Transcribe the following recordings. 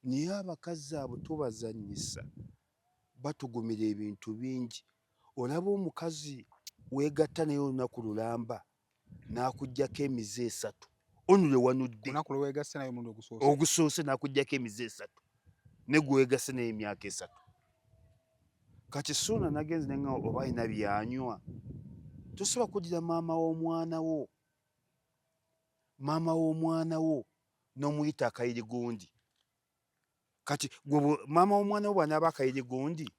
naye abakazi abo tubazannyisa batugumira ebintu bingi. Olaba omukazi weegatta naye olunaku lulamba n'akuggyako emize 3 onule wanudde ogusoose n'akuggyako emize 3 ne gweweegasse naye emyaka 3. Kati Suuna nagenze nenga oba alina byanywa tosobola kuddira maama w'omwana wo n'omuyita akayirigundi. Kati maama w'omwana wo bw'anaaba akayirigundi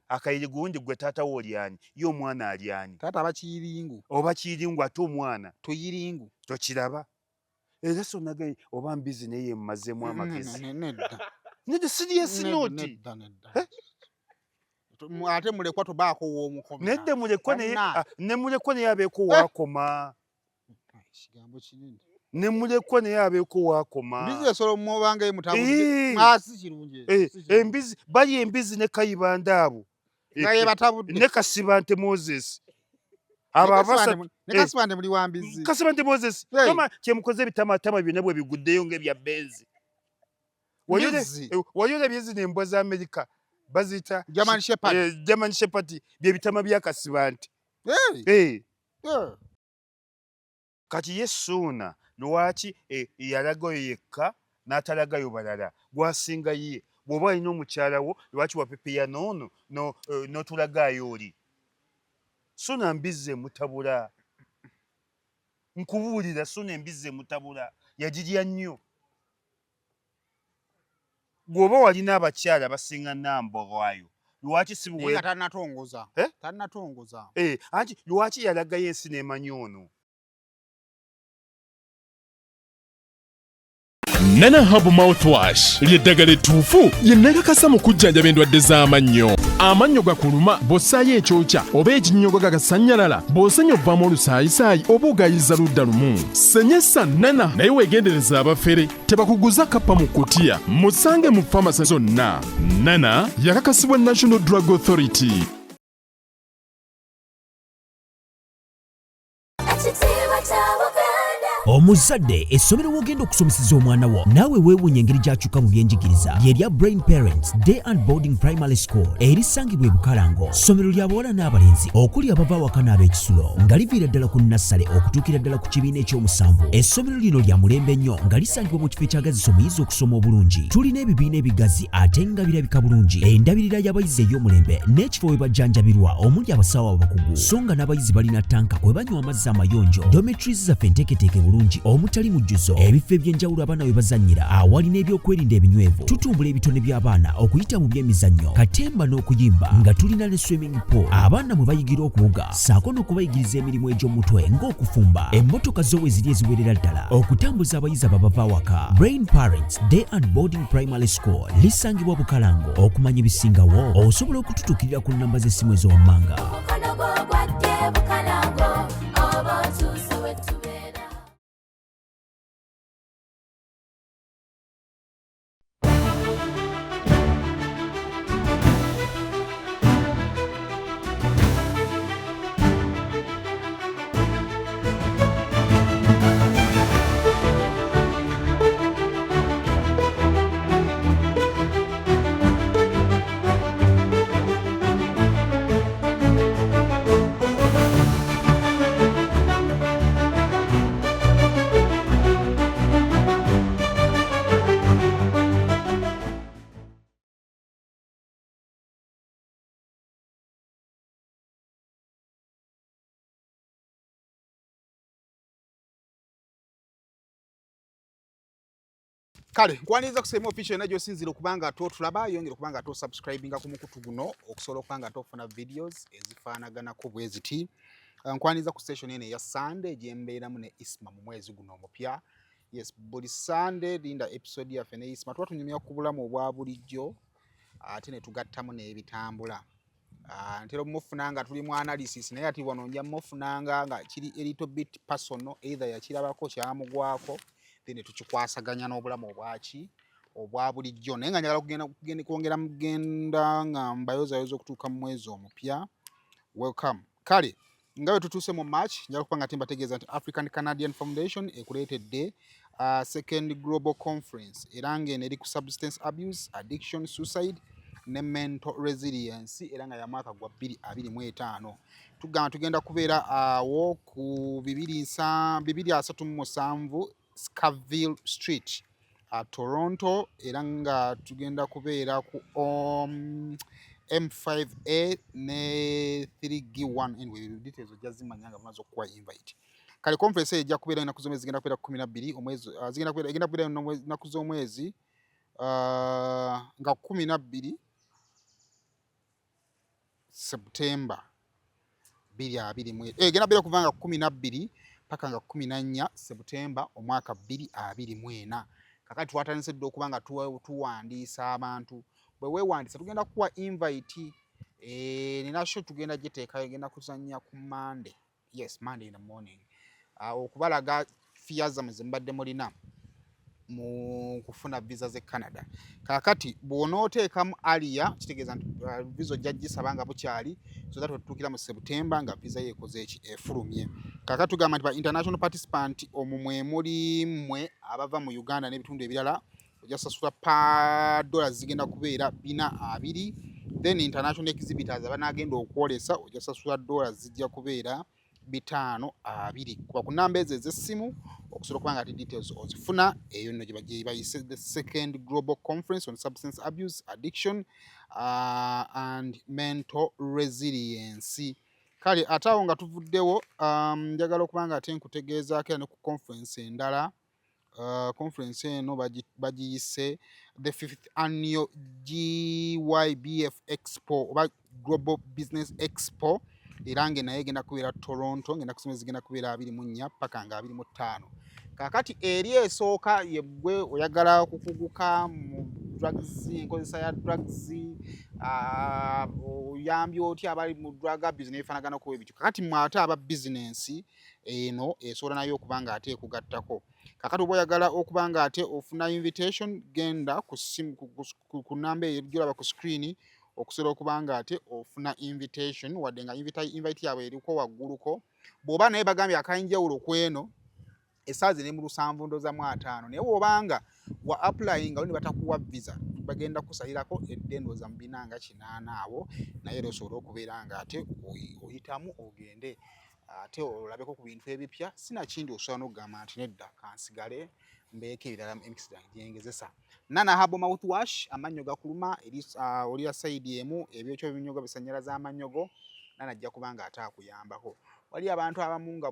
akayirigundi gwe taata wo olyani ye omwana alyani? Taata aba kiyiringu oba kiyiringu ate omwana toyiringu tokiraba. Era so nagaye oba mbizi naye yemmazemu amagezi nedda serious note ate mulekwa tobaako w'omukomi nedda mulekwa naye ne mulekwa naye abeeko waakoma kigambo kinene ne mulekwa naye abeeko waakoma mbizi esolo mwobanga emutabudde mwasi kirungi embizi bali embizi ne kayibanda abo nga yebatabudde ne Kasibante Moses Kasibante muli wa mbizi Kasibante Moses kama kyemukoze ebitamatama byonna bwe biguddeyo ng'ebya benzi wayole byezi n'embwa za Amerika bazita German Shepherd bye bitama bya Kasibante. Kati ye Suuna lwaki yalagayo yekka n'atalagayo balala gwasinga ye? Bw'oba alina omukyala wo lwaki wapepeya noono n'otulagaayo oli? Suuna mbizze mutabula, nkubuulira Suuna embizze mutabula yagirya nnyo. Bw'oba walina abakyala basinga Nambwayo lwaki si buwe tannatongoza anti lwaki yalagayo ensi n'emanya ono? Nana Herbal Mouthwash ly'eddagala ettuufu lye nnakakasa mu kujjanjaba endwadde z'amannyo. Amannyo gakuluma bw'ossaayo ekyokya oba ekinnyogo gagasannyalala bw'osenya ovaamu olusaayisaayi oba ogayiza ludda lumu. Senyesa Nana naye weegendereza abafere tebakuguza kappa mu kkutiya. Musange mu famasi zonna. Nana yakakasibwa National Drug Authority. Omuzadde essomero wogenda okusomeseza omwana wo naawe weewuunya engeri gy'akyuka mu byenjigiriza ly'erya Brain Parents Day and Boarding Primary School erisangibwa e Bukalango. Ssomero lya bawala n'abalenzi okuli abava awaka n'ab'ekisulo nga liviira ddala ku nassale okutuukira ddala ku kibiina eky'omusanvu. Essomero lino lya mulembe nnyo nga lisangibwa mu kifo ekyagazisa omuyizi okusoma obulungi. Tulina ebibiina ebigazi ate nga birabika bulungi. Endabirira y'abayizi ey'omulembe n'ekifo we bajjanjabirwa omuli abasawo abakugu so nga n'abayizi balina tanka kwe banywa amazzi amayonjo. Dormitories zaffe enteeketeeke bulungi omutali mujjuzo, ebifo eby'enjawulo abaana we bazannyira awali n'ebyokwerinda ebinywevu. Tutumbula ebitone by'abaana okuyita mu by'emizannyo, katemba n'okuyimba nga tulina ne swimming pool abaana mwe bayigira okuwuga ssaako n'okubayigiriza emirimu egy'omutwe ng'okufumba. Emmotoka zo we ziri eziwerera ddala okutambuza abayizi ababava awaka. Brain Parents Day and Boarding Primary School lisangibwa Bukalango. Okumanya ebisingawo osobola okututuukirira ku nnamba z'essimu ez'owammanga. Kale nkwaniriza kusema official na gyosinzira okubanga atotulaba yongera okubanga atosubscribinga ku mukutu guno okusobola okubanga atofuna videos ezifaanaganako bweziti. Nkwaniriza ku station ene ya Sunday gyembeeramu ne Isma mu mwezi guno omupya. Yes, buli Sunday linda episode yaffe ne Isma tuba tunyumya ku bulamu obwa bulijjo ate ne tugattamu n'ebitambula. Ntera mufuna nga tuli mu analysis naye ati wano nja mufunanga nga kiri a little bit personal, either yakirabako kyamugwako then tukikwasaganya n'obulamu obwa bulijjo. Naye nga njagala kwongera mugenda nga mbayozayoza okutuuka mu mwezi omupya. Welcome. Kale nga bwe tutuuse mu March njagala kuba nga mbategeeza nti African Canadian Foundation ekuleetedde second global conference era ng'eno eri ku substance abuse, addiction, suicide ne mental resilience era nga ya mwaka gwa 2025. Tugamba tugenda kubeera awo ku 237 Scaville Street Toronto era nga tugenda kubeera ku M5A ne 3G1 anyway details ojja zimanya nga bamaze okuwa invite. Kale conference ejja kubeera ennaku z'omwezi zigenda kubeera 12 omwezi egenda kubeera ennaku z'omwezi nga 12 September 2024 egenda kubeera kuva nga 12 paka nga 14 September omwaka 2024. Kakati twatandise dda okuba nga tuwandiisa abantu bwe weewandiisa tugenda kuwa invite nina show tugenda giteekayo egenda kuzannya ku Monday. Yes, Monday in the morning. Okubalaga fears zammwe ze mbadde mulina mu kufuna visa ze Canada. Kakati bw'onooteekamu aliya kitegeeza nti visa ojja gisaba nga bukyali so that otuukira mu September nga visa yeekoze efulumye. Kakati tugamba nti ba international participant omumwe muli mmwe abava mu Uganda n'ebitundu ebirala ojja sasula pa dollars zigenda kubeera 420. Then international exhibitors abanaagenda okwolesa ojja sasula dollars zijja kubeera 520. Kuba ku namba ezo ez'essimu okusobola okuba nga ati details ozifuna eyo nno gye bayise the second global conference on substance abuse, addiction and mental resilience. Kale ate awo nga tuvuddewo njagala okuba nga ate nkutegeezaako ne ku conference endala. Conference eno bagiyise the 5th annual GYBF Expo oba Global Business Expo era nga naye egenda kubeera Toronto ngenda kusoma zigenda kubeera 24 paka nga 25. Kakati eri esooka yebwe oyagala kukuguka mu drugs, enkozesa ya drugs, oyambye otya abali mu drug abuse nebifaanagana ku ebityo. Kakati mwate aba business eno esobola nayo okuba nga ate ekugattako. Kakati oba oyagala okuba nga ate ofuna invitation genda ku simu ku namba eyo gyolaba ku screen okusobola okuba nga ate ofuna invitation wadde nga invite yaabwe eriko wagguluko. Bw'oba naye bagambye akayinjawulo kweno esaazi ne mu 7:50 naye bw'obanga wa applying nga ne batakuwa visa bagenda kusalirako eddendo za 280 awo naye era osobola okubeera nga ate oyitamu ogende ate olabeko ku bintu ebipya sinakindi osobola n'okugamba nti nedda kansigale mbeeko ebirala emikisi gyange gyengezesa. Nana Herbal Mouthwash amannyo gakuluma oli ya sayidi emu ebyokyo ebinyogo bisannyalaza amannyogo Nana ajja kuba nga ate akuyambako. Wali abantu abamu nga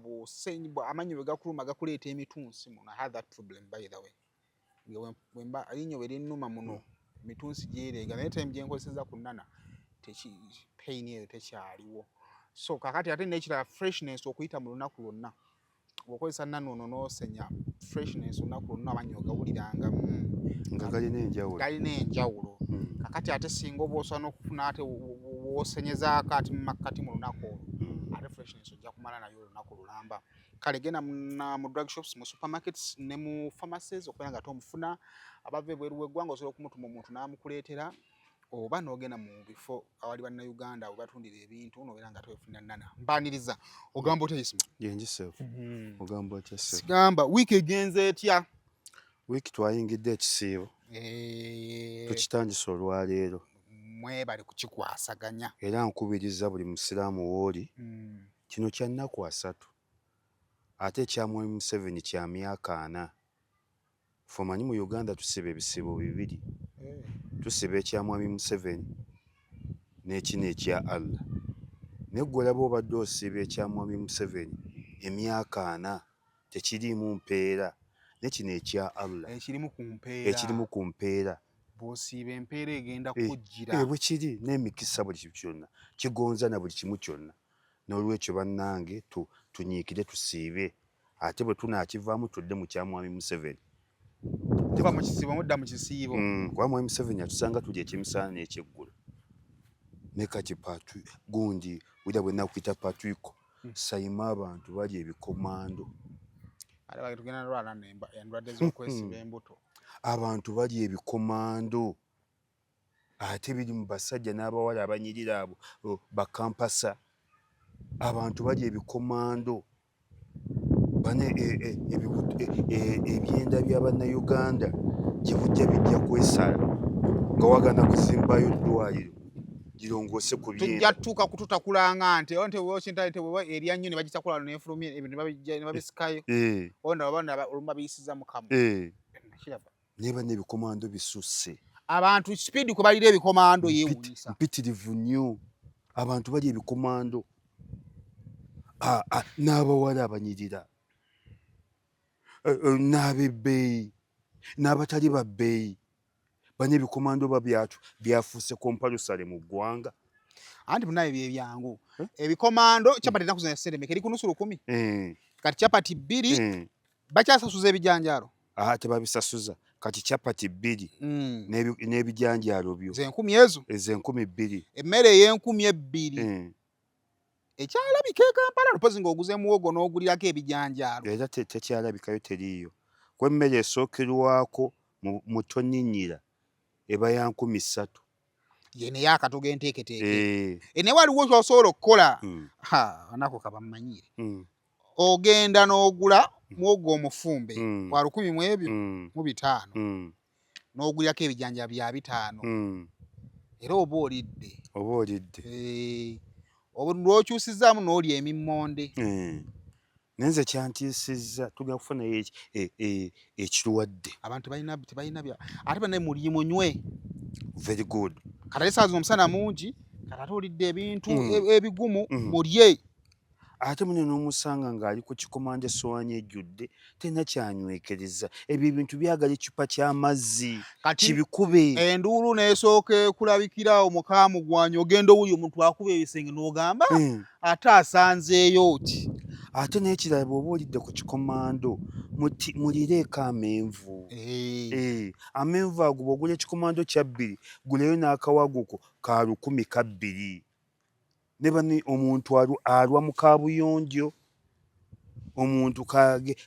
amannyo bwe gakuluma gakuleeta emitunsi muno. I had that problem by the way. Wemba alinnyo bwe linnuma muno mitunsi gyereega naye time gye nkozeseza ku Nana pain eyo tekyaliwo. So kakati ate n'ekirala freshness okuyita mu lunaku lwonna. Bw'okozesa Nana ono n'osenya freshness olunaku lwonna amannyo gawuliranga nga galina enjawulo. Kakati ate singa oba osobola n'okufuna ate w'osenyezaako ati mu makkati mu lunaku olwo ate freshness ojja kumala nayo olunaku lulamba. Kale genda mu drug shops, mu supermarkets ne mu pharmacies okubeera nga tomufuna. Abava ebweru w'eggwanga osobola okumutuma omuntu n'amukuleetera oba n'ogenda mu bifo awali bannayuganda we batundira ebintu n'obeera nga twefunira Nana. Mbaaniriza ogamba otya Isma? Yenjiseefu ogamba otya seefu? Sigamba wiiki egenze etya? Wiiki twayingidde ekisiibo tukitandise olwaleero mwebale kukikwasaganya era nkubiriza buli musiraamu w'oli kino kya nnaku 3 ate ekya Mwami Museveni kya myaka 4. Ffe omanyi mu Uganda tusiba ebisibo 2 tusiba ekya Mwami Museveni n'ekino ekya Allah. Naye ggwe olaba obadde osiba ekya Mwami Museveni emyaka 4 tekiriimu mpeera n'ekino ekya Allah ekirimu ku mpeera. Bw'osiiba empeera egenda kujjira bwe kiri n'emikisa buli kimu kyonna kigonza na buli kimu kyonna. N'olwekyo bannange tunyiikire tusiibe ate bwe tunaakivaamu tudde mu kya Mwami Museveni. Tuva mu kisiibo mudda mu kisiibo. Kuba Mwami Museveni atusanga tuli ekyemisana n'ekyeggulo. Ne kati gundi wira bwe nakuyita Patrick sayima abantu bali ebikomando. Tugenda lwala endwadde z'okwesiba embuto. Abantu bali ebikomando ate biri mu basajja n'abawala abanyirira abo bakampasa. Abantu bali ebikomando bane ebyenda by'Abannayuganda gye bujja bijja kwesala nga wagana kuzimbayo ddwaliro girongoose ku byenda. Tujja tutuuka kututakulanga nti nte wokinta nte bwe erya nnyo ne bagitakula n'efulumye ebintu ne babisikayo onda baba olumba biyisiza mu kamwa. Neba n'ebikomando bisusse. Abantu speed kubalira ebikomando yeewunyisa. Mpitirivu nnyo. Abantu bali ebikomando. N'abawala abanyirira. N'abebbeeyi. N'abatali babbeeyi. Bane ebikomando babyatu byafuuse kompalusale mu ggwanga. Anti munaye byebyangu. Ebikomando Chapati enaku zino Seremeke eri ku nusu 10. Kati Chapati 2 bakyasasuza ebijanjaalo. Tebabisasuza. Kati Chapati 2 n'ebijanjaalo byo. Ze 1000 ezo. Eze 2000. Emmere ey'e2000. Ekyalabika e Kampala lupozi ng'oguze muwogo n'ogulirako ebijanjaalo. Era tekyalabikayo teriiyo. Kuba emmere esookerwako mu tonninnyira eba ya 3,000. Yene yakatoga enteeketeeke. Ne waliwo ky'osobola okukola. Anako kabamanyire. Ogenda n'ogula muwogo omufumbe wa 1000 mu ebyo mu 5 n'ogulirako ebijanjaalo bya 5. Era oba olidde. Lw'okyusizaamu n'olya emimmonde. Nenze kyantiisizza tugenda kufunayo ekirwadde. Abantu tebalina bya ate banne mulye munywe. Very good. Kati saazi omusana mungi kati ate olidde ebintu ebigumu mulye. Ate muno n'omusanga ng'ali ku kikomando essowaani ejjudde tena kyanywekereza. Ebyo ebintu byagala ekicupa ky'amazzi kibikube. Enduulu n'esooka kulabikira omukaamu gwanyu ogenda owuli omuntu akuba ebisenge n'ogamba ate asanzeeyo ki. Ate n'ekirala bw'oba olidde ku kikomando mulireeko amenvu. Amenvu ago bw'ogula ekikomando kya 2 guleyo n'akawaguko ka 1,200. Ne bani omuntu alwa mu kaabuyonjo. Omuntu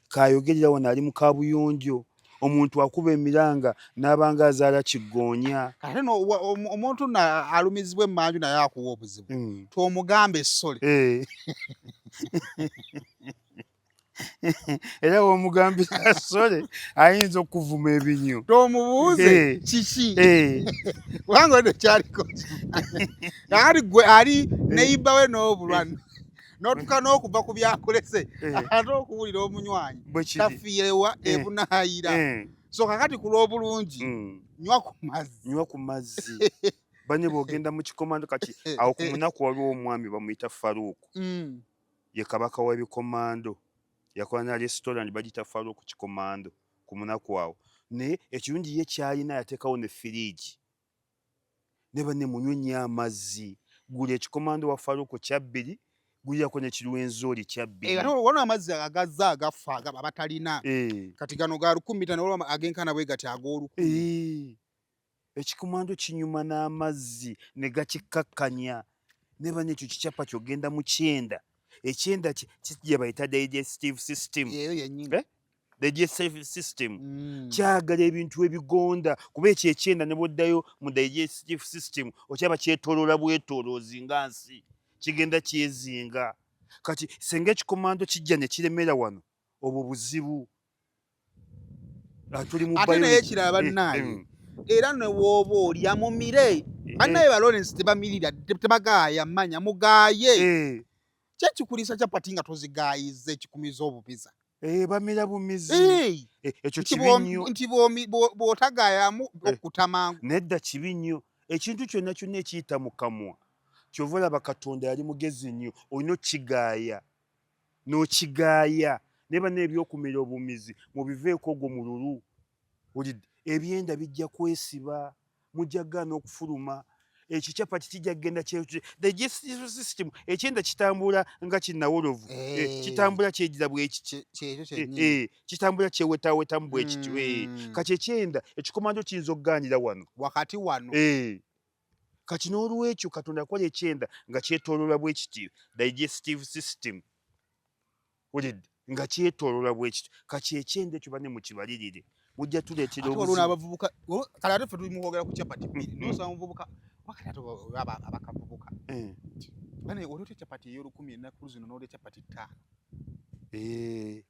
kayogerera wano ali mu kaabuyonjo. Omuntu akuba emiranga n'abanga azaala kiggoonya. Ate omuntu alumizibwa emmanju naye akuwa obuzibu. Tomugambe essole. Era w'omugambira assole ayinza okuvuma ebinyo. Tomubuuze kiki. Kubanga ono kyaliko ali gwe ali neiba we n'obulwana n'otuka n'okuva ku byakolese ate okuwulira omunywanyi tafiirewa ebunaayira. So kakati ku lw'obulungi nywa ku mazzi. Bane bw'ogenda mu kikomando kati awo ku munaku waliwo omwami bamuyita Faruuku. Ye kabaka w'ebikomando. Yakola na restaurant bagita Faruuku kikomando ku munaku awo. Ne ekirungi ye kyalina yateekawo ne fridge. Ne bane munywe nnyo amazzi. Gula ekikomando wa Faruuku kya 2 gulirako n'ekirwenzooli kya 2. Ate waliwo amazzi agazza agafa abatalina. Kati gano ga 1,500 waliwo agenkana bwe gati ag'olukumi. Ekikomando kinyuma n'amazzi ne gakikkakkanya. Ne bane ekyo kikyapa kyogenda mu kyenda. Ekyenda kijja bayita digestive system. Digestive system. Kyagala ebintu ebigonda kuba ekyo ekyenda ne bwoddayo mu digestive system okyaba kyetooloola bwetooloozi nga nsi. Kigenda kyezinga. Kati senga ekikomando kijja ne kiremera wano obwo buzibu. Ate naye ekirala bannaaye era ne wooba olya mumire. Bannaye ba Lawrence tebamirira tebagaaya manya mugaaye. Kyekikulisa Chapati nga tozigaayize kikumiza obubiza. Bamira bumizi. Ekyo kibi nnyo. Nti bw'otagaayamu okutamangu. Nedda kibi nnyo. Ekintu kyonna kyonna ekiyita mu kamwa. Kyova olaba Katonda yali mugezi nnyo. Olina okigaaya. N'okigaaya. Ne bane ebyokumira obumizi mubiveeko ogwo mululu. Ebyenda bijja kwesiba. Mujja gaana okufuluma. Ekyo Chapati kijja kgenda digestive system ekyenda kitambula nga kinnawolovu. Kitambula kyejjira bwekiti. Kitambula kyewetaawetamu bwekityo. Kati ekyenda ekikomando kiyinza okugaanira wano. Wakati wano. Kati n'olwekyo Katonda yakola ekyenda nga kyetooloola bwekityo. Digestive system. Nga kyetooloola bwekityo. Kati ekyenda ekyo bane mukibalirire. Mujja tuleetera obuzibu. Abavubuka kale ate ffe tuli mu kwogera ku Chapati 2. N'osanga omuvubuka wakati ate abakavubuka. Bane olyote Chapati ey'olukumi ennaku zino n'olya Chapati 5.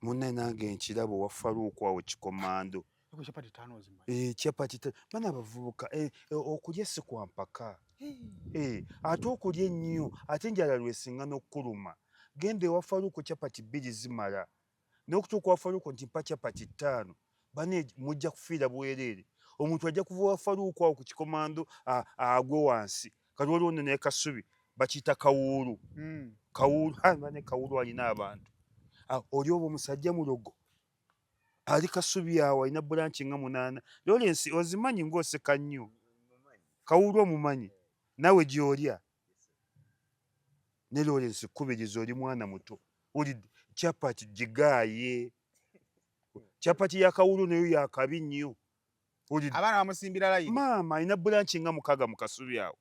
Munne nange nkirabo wa Faruku awo Kikomando. Chapati 5 ozimba. Chapati bana abavubuka okulya si kwa mpaka. Ate okulya ennyo ate enjala lwesinga n'okkuluma. Genda ewa Faruku chapati 2 zimala. N'okutuuka wa Faruku nti mpa chapati 5. Bane mujja kufiira bwereere. Omuntu ajja kuva wa Faruku awo ku Kikomando agwe wansi. Kati waliwo ne Kasubi bakiyita kawuulu. Kawuulu bane kawuulu alina abantu. Oli obo musajja mulogo. Ali Kasubi awo alina branch nga 8. Lawrence ozimanyi ng'oseka nnyo. Kawuulu omumanyi. Nawe gy'olya. Ne Lawrence kubiriza oli mwana muto. Olidde chapati gigaaye. Chapati ya kawuulu nayo yakabi nnyo. Abaana bamusimbira layini. Maama alina branch nga 6 mu Kasubi awo.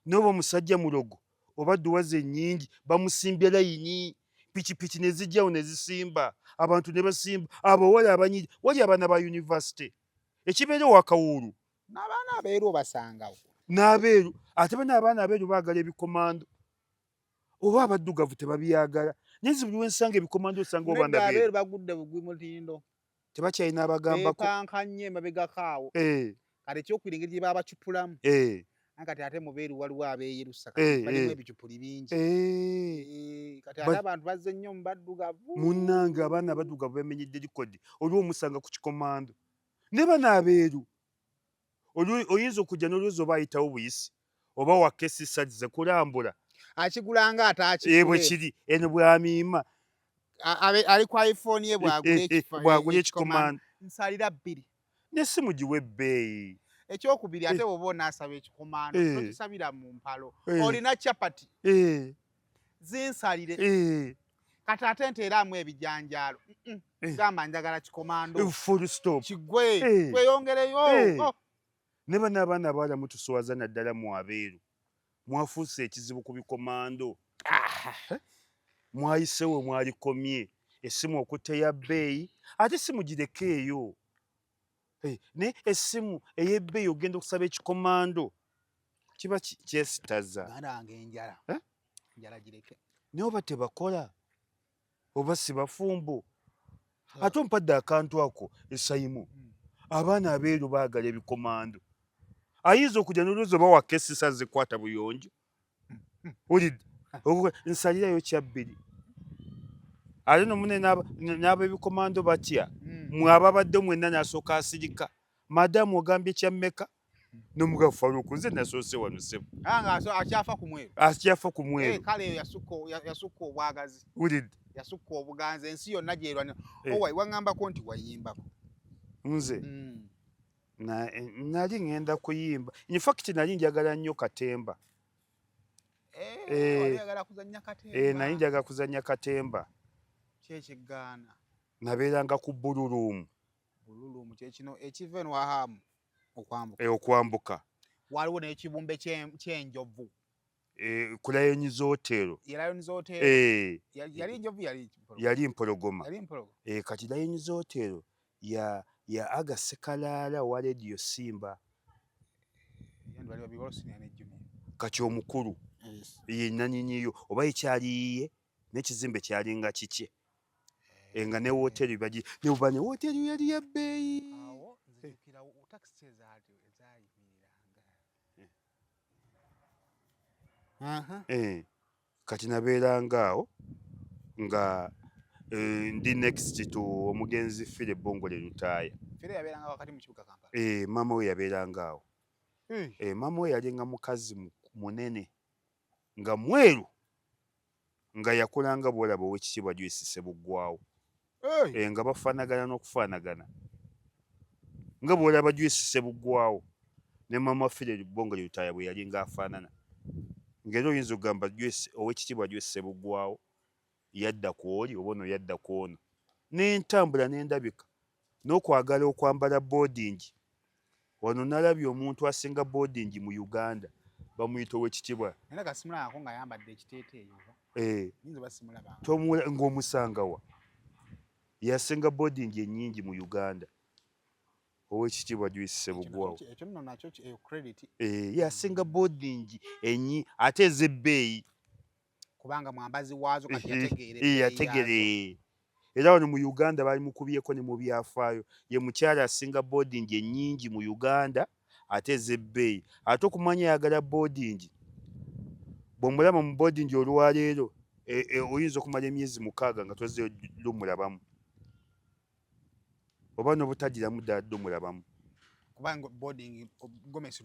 N'obo musajja mulogo. Oba duwaze nnyingi bamusimbye layini. Pikipiki ne zijjawo ne zisimba. Abantu ne basimba. Abawala abanyiri. Wali abaana ba university. Ekibeera wa Kawuulu. N'abaana abeeru obasangawo. N'abeeru. Ate bano abaana abeeru baagala ebikomando. Oba abaddugavu tebabyagala. Nyenzi buli wensanga ebikomando osanga obaana abeeru. Abeeru bagudde bugwi mutindo. Tebakyalina abagambako. Beekankanye emabegakaawo. Kati ekyokwira engeri gye babacupulamu. Kati ate mubeeru waliwo abeeyerusa. Balimu ebicupuli bingi. Kati ate abantu bazze nnyo mu baddugavu. Munnange abaana abaddugavu bamenyedde likodi. Olwo omusanga ku Kikomando. Ne bano abeeru. Oyinza okujja n'olwozi oba ayitawo buyisi. Oba wakesisazze kulambula. Akigulanga ataakigule. Bwe kiri eno bw'amiima. Ali ku iPhone ye bwagula Ekikomando. Nsalira 2. N'essimu giwe ebbeeyi. Ekyokubiri ate bw'oba onaasaba Ekikomando tokisabira mu mpalo. Olina chapati. Zinsalire. Kati ate nteeramu ebijanjaalo. Gamba njagala Kikomando. Full stop. Kigwe. Kweyongereyo. Ne bano abaana abawala mutuswaza naddala mu abeeru. Mwafuuse ekizibu ku bikomando. Mwayisewo mwalikomye. Essimu okutta ya bbeeyi. Ate essimu gireke eyo. Ne essimu ey'ebbeeyi ogenda okusaba Ekikomando. Kiba kyesitaza. Banange enjala. Enjala gireke. Naye oba tebakola. Oba si bafumbo. Ate ompadde akantu ako esayimu. Abaana abeeru baagala ebikomando. Ayinza okujja n'olwozi oba wakesisa zikwata buyonjo. Olidde. Nsalirayo kya 2. Ate nomune n'ab'ebikomando batya. Mwe ababadde mwenna n'asooka asirika. Madamu ogambye kya mmeka? N'omugavu Faruku nze nasoose wano ssebo. Akyafa ku mweru. Akyafa ku mweru. Kale eyo yasukka obwagazi. Olidde. Yasukka obuganza ensi yonna gyerwana. Waŋŋambako nti wayimbako. Nze. Nali ngenda kuyimba. In fact nali njagala nnyo katemba. Oyagala kuzannya katemba. Nali njagala kuzannya katemba. Kyekigaana. Nabeeranga ku Bululuumu. Bululuumu kyekino ekiva eno Wahamu okwambuka. Okwambuka. Waliwo n'ekibumbe ky'enjovu. Ku Lions Hotel. Lions Hotel. Yali enjovu yali mpologoma. Yali mpologoma. Kati Lions Hotel ya Aga Sekalaala wa Radio Simba. Kati omukulu. Ye nannyiniyo oba ekyaliye n'ekizimbe kyalinga kikye. Nga ne woteri baji ne bane woteri yali ya bbeeyi. Awo nzijukira taxi ezaayimiranga. Kati nabeeranga awo nga ndi next to omugenzi Fire Bongole Lutaaya. Fire yabeeranga wakati mu kibuga Kampala. Maama we yabeeranga awo. Maama we yalinga mukazi munene nga mweru nga yakulanga bwolaba ow'ekitiibwa Joyce Ssebuggwawo. Nga bafaanagana n'okufaanagana nga bwolaba Joyce Ssebuggwawo ne maama Fire Bongole Lutaaya bwe yali ng'afaanana. Ng'era oyinza okugamba ow'ekitiibwa Joyce Ssebuggwawo yadda ku oli oba ono yadda ku ono. N'entambula n'endabika n'okwagala okwambala boarding. Wano nalabye omuntu asinga boarding mu Uganda bamuyita ow'ekitiibwa. Era gasimulabako ng'ayambadde ekiteeteeyi. Yinza basimulaba. Ng'omusangawa. Yasinga boarding ennyingi mu Uganda. Ow'ekitiibwa Joyce Ssebuggwawo. Ekyo nno nakyo credit. Yasinga boarding ennyi ate ez'ebbeeyi. Kubanga mwambazi waazo kati yategeere. Yategeere. era wano mu Uganda bali mukubyeko ne mu byafaayo ye mukyala asinga boarding ennyingi mu Uganda ate ez'ebbeeyi ate okumanya ayagala boarding bw'omulaba mu boarding olwaleero oyinza okumala emyezi 6 nga tozze lumulabamu oba n'obutagiramu ddala lumulabamu kubanga boarding gomesi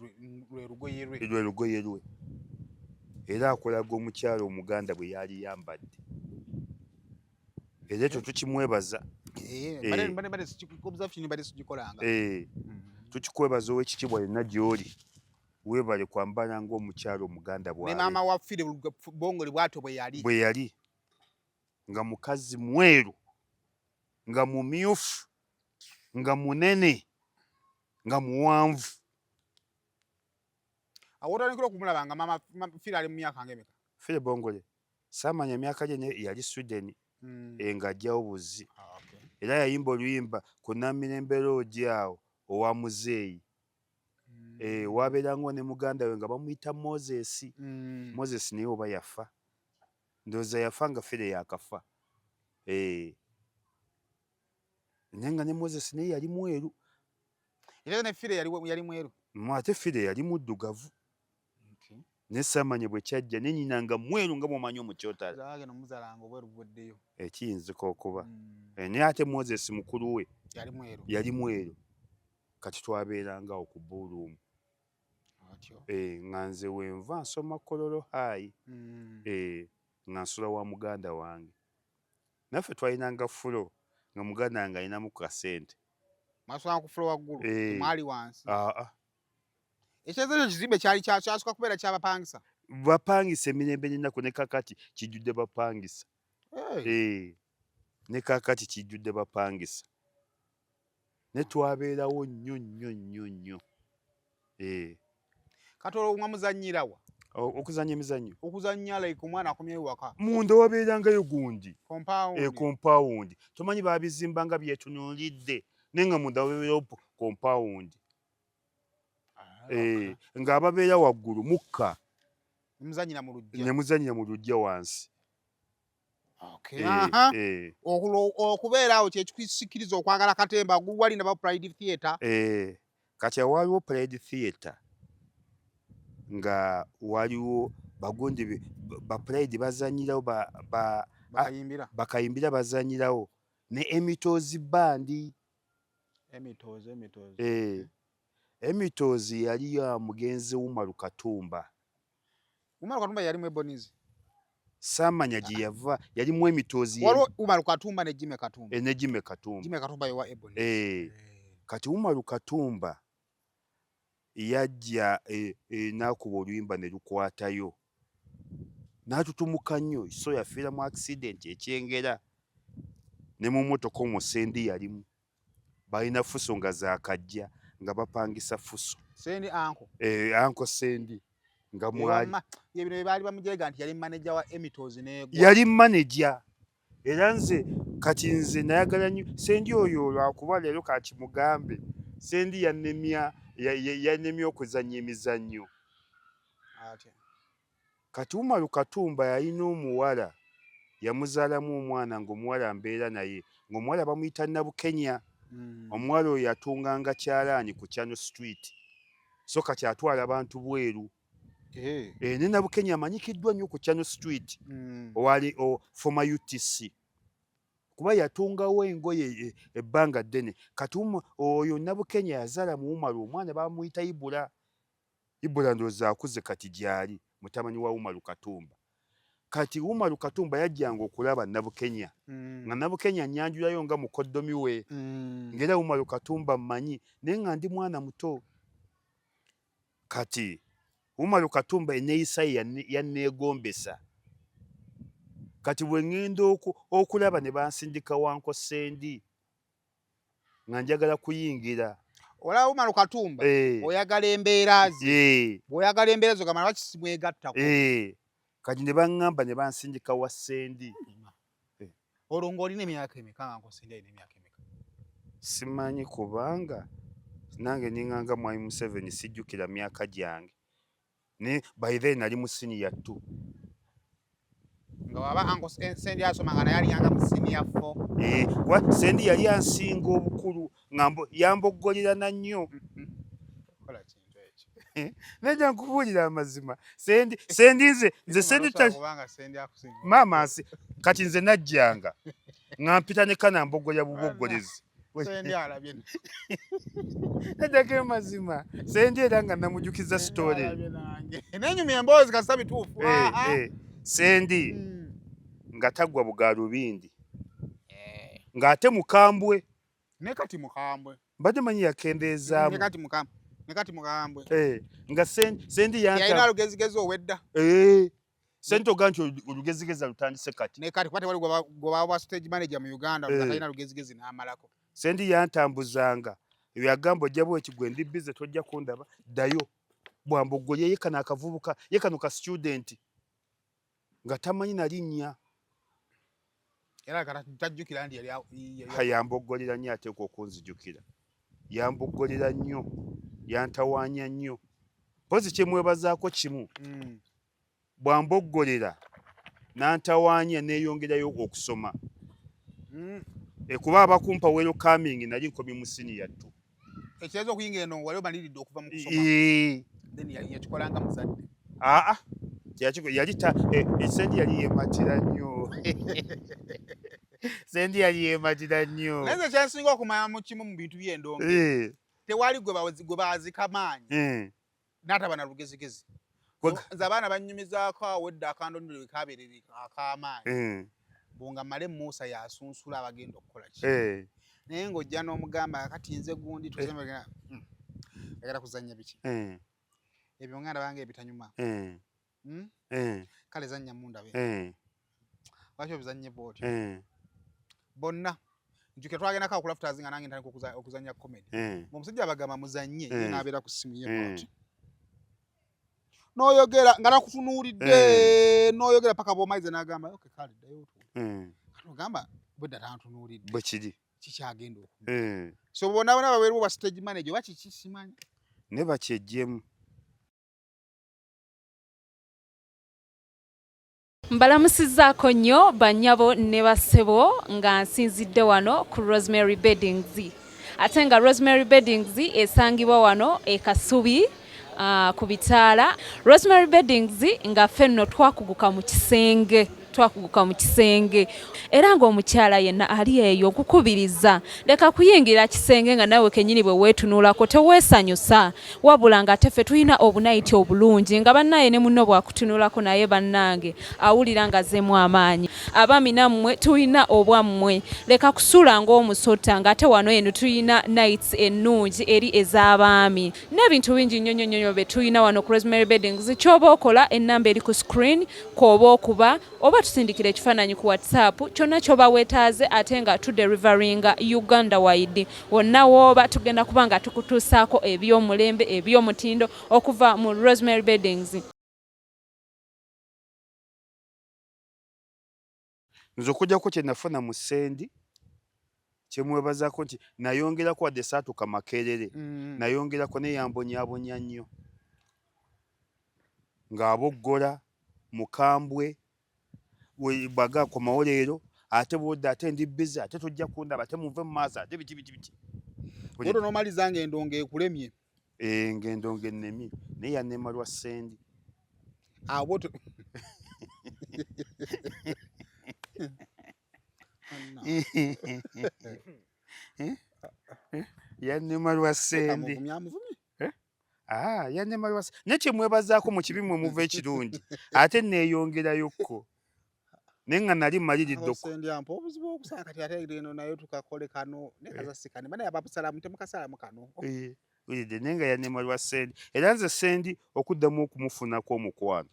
lwe lugoye lwe era akolaga omukyala omuganda bwe yali yambadde era ekyo tukimwebaza tukikwebaza ow'ekitiibwa yonna gy'oli weebale kwambala ng'omukyala omuganda ne maama waffe Bongole bw'atyo bwe yali nga mukazi mweru nga mumyufu nga munene nga muwanvu awotandikira okumulaba nga maama Fire ali mu myaka ng'emeka Fire Bongole saamanya emyaka gye yali Sweden ng'ajjawo buzzi era yayimba oluyimba ku Namirembe Road awo owa muzeeyi wabeerangawo ne muganda we nga bamuyita Moses Moses naye oba yafa ndowooza yafa nga Fire yakafa naye nga ne Moses naye yali mweru era ne Fire yali mweru ate Fire yali muddugavu ne saamanya bwe kyajja ne nnyina nga mweru nga bw'omanyi omukyotala ekiyinzika okuba naye ate Moses mukulu we yali mweru kati twabeerangawo ku buuluumu nga nze wenva nsoma Kololo High nga nsula wa muganda wange naffe twalinanga fulo nga muganda wange alinamu ku kasente mwasula ku fulo waggulu mwali wansi ekyezo kizimbe kyasooka kubeera kyabapangisa bapangisa emirembe n'ennaku ne kakati kijjudde bapangisa ne kakati kijjudde bapangisa ne twabeerawo nnyo kati olwo nga muzannyirawa okuzannya emizannyo okuzannya like omwana akomyewo waka munda wabeerangayo gundi compound tomanyi babizimba nga byetunuulidde naye nga munda wabeerawo compound ng'ababeera waggulu mukka ne muzannyira mu luggya wansi okubeera awo kyekikusikiriza okwagala katemba wali naba Pride Theatre kati waliwo Pride Theatre nga waliwo bagundi ba Pride bazannyirawo bakayimbira bazannyirawo ne Emitozi bandi Emitozi yali ya mugenzi Umaru Katumba yali mu Ebonizi saamanya gye yava yalimu Emitozi waliwo Umaru Katumba ne Jimmy Katumba Jimmy Katumba yewa Ebonizi kati Umaru Katumba yajja n'akuba oluyimba ne lukwatayo n'atutumuka nnyo so yafiira mu accident ekyengera ne mu mmotoka omwo Sendi yalimu balina Fuso nga zaakajja nga bapangisa Fuso anko Sendi nga mwali bino baali bamujega nti yali manager wa Emitozi yali manager era nze kati nze nayagala nnyo Sendi oyo lwakuba leero kati mugambe Sendi yanemya okuzannya emizannyo kati Umaru Katumba yalina omuwala yamuzaalamu omwana ng'omuwala mbeera naye ng'omuwala bamuyita Nabukenya omuwala oyo yatunganga kyalaani ku Channel Street so kati atwala abantu bweru ne Nabukenya amanyikiddwa nnyo ku Channel Street owali former UTC kuba yatungawo engoye ebbanga ddene kati oyo Nabukenya yazaala mu Umaru omwana bamuyita Ibula ndowooza akuze kati gy'ali mutabani wa Umaru Katumba kati Umaru Katumba yajjanga okulaba Nabukenya nga Nabukenya annyanjulayo nga mukoddomi we ng'era Umaru Katumba mmanyi naye nga ndi mwana muto kati Umaru Katumba enneeyisa ye yanneegombesa kati bwe ŋŋenda okulaba ne bansindika wanko Sendi nga njagala kuyingira olaba Umaru Katumba oyagala embeera ze bw'oyagala embeera zo gamala bakisimwegattako kati ne baŋŋamba ne bansindika wa Sendi olwo ng'olina emyaka emeka nga nko Sendi alina emyaka emeka simanyi kubanga nange ninganga Mwami Museveni sijjukira myaka gyange ne by then nali mu senior 2 waba anko Sendi asomanga naye aliyanga mu senior 4. Sendi yali ansinga obukulu ngambo yamboggolera na nnyo. Kola kintu ekyo. Najja nkubuulira amazima. Sendi nze Sendi kubanga Sendi akusinga. Mama kati nze najjanga ngampita ne kana mboggolera buboggolezi. Sendi alabye. Najja mazima. Sendi era nga namujukiza story. Nenyumya emboozi kasita bituufu. Sendi nga tagwa bugalubindi ng'ate mukambwe ne kati mukambwe mbadde manyi yakendeezaamu ne kati mukambwe nga Sendi yalina alugezigezi owedda Sendi oga nti olugezigezi lutandise kati ne kati kwate wali gwe stage manager mu Uganda talina lugezigezi n'amalako. Sendi yantambuzanga ebyo yagamba ojja bwe kigwe ndi bize tojja kundaba ddayo bwamboggolye yekana akavubuka yekano ka student nga tamanyi nalinnya era kata tajjukira ndi yali yamboggolera nnyo ateeka okunzijukira yamboggolera nnyo yantawaanya nnyo mpozi kyemwebazaako kimu bwamboggolera n'antawaanya neeyongerayo okusoma kuba abakumpa wero coming nali nkomye mu senior 2 ekirezo okuyingira eno wali omaliridde okuva mu kusoma then yali yakikolanga muzadde Sendi yali yeematira nnyo. Sendi yali yeematira nnyo. Naye kyansinga okumanya mu kimu mu bintu by'endonge. Tewali gwe baazika maanyi. N'ataba na lugezigezi. Nze abaana bannyumizaako awedde akandondero bwe kaabeerera ak'amaanyi. Bunga Male Musa yasunsula abagenda okukola ki. Naye ng'ojja n'omugamba kati nze gundi tusemegera. Agala kuzannya biki. Ebyo nganda bange ebitanyuma. Kale zanya mundabe lwaki obizanye bwoti bonna njuke twagenda ka okulafuta zinga nange ntandika okuzanya comedy omusajja abagamba muzanye ye n'abeera ku ssimu ye bwoti n'oyogera nga nakutunuulidde n'oyogera paka bw'omaize n'agamba okay kale ddayo kati ogamba budda tantunuulidde bwe kiri kikyagenda okuba so bonna baweerwa ba stage manager oba kiki simanyi ne bakyejjemu. Mbalamusizaako nnyo bannyabo ne bassebo nga nsinzidde wano ku Rosemary Beddings. Ate nga Rosemary Beddings esangibwa wano e Kasubi ku Bitaala. Rosemary Beddings nga ffenno twakuguka mu kisenge. Era ng'omukyala yenna ali eyo okukubiriza leka kuyingira kisenge nga nawe kennyini bwe weetunuulako teweesanyusa wabula nga teffe tulina obunayiti obulungi nga bannaye ne munno bwakutunuulako naye bannange awulira nga azzeemu amaanyi. Abaami nammwe tulina obwammwe leka kusuula ng'omusota ng'ate wano eno tulina nights ennungi eri ez'abaami n'ebintu bingi nnyo bye tulina wano ku Rosemary Beddings. Ky'oba okola ennamba eri ku screen kw'oba okuba oba tusindikira ekifaananyi ku WhatsApp kyonna ky'oba weetaaze ate nga tuderivaringa Uganda wide wonna w'oba tugenda kuba nga tukutuusaako eby'omulembe eby'omutindo okuva mu Rosemary Beddings. Nze okujjako kye nafuna mu Sendi kyemwebazaako nti nayongerako wadde saatuka makerere nayongerako ne yambonyaabonya nnyo ng'aboggola mukambwe bw'agaakomawo leero ate bwodda ate ndi bize ate tojja kundaba ate muve mu maaso ate biki olwo n'omaliza ng'endongo ekulemye ng'endongo ennemye naye yannema lwa Sendi awo yannema lwa Sendi yannema lwa ne kyemwebazaako mu kibi mwe muva ekirungi ate neeyongerayokko naye nga nali mmaliridde obuzibu okusanga kati ate eno nayo tukakole kano nekazasikane banaye ababusalamu temukasalamu kano ulidde naye nga yannema lwa Sendi era nze Sendi okuddamu okumufunako omukwano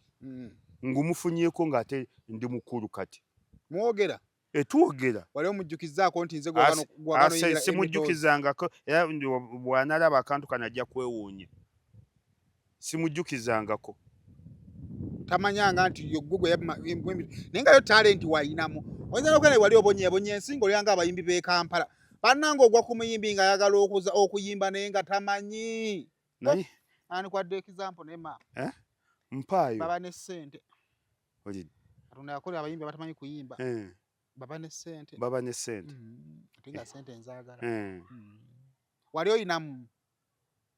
ngumufunyeeko ng'ate ndi mukulu kati mwogera twogera wali omujjukizaako nti nze simujjukizangako era bw'anaalaba akantu kano ajja kwewuunya simujjukizangako tamanyanga nti yoggwe naye nga yo talenti wayinamu oyinza n'okugenda wali obonyeebonye ensingo olyanga abayimbi b'e Kampala bannanga ogwa ku muyimbi ng'ayagala okuyimba naye nga tamanyi ani kwadde example ne maama mpaayo baba ne ssente Katonda yakola abayimbi abatamanyi kuyimba baba ne ssente. Ate nga ssente nzaagala. Wali oyinamu?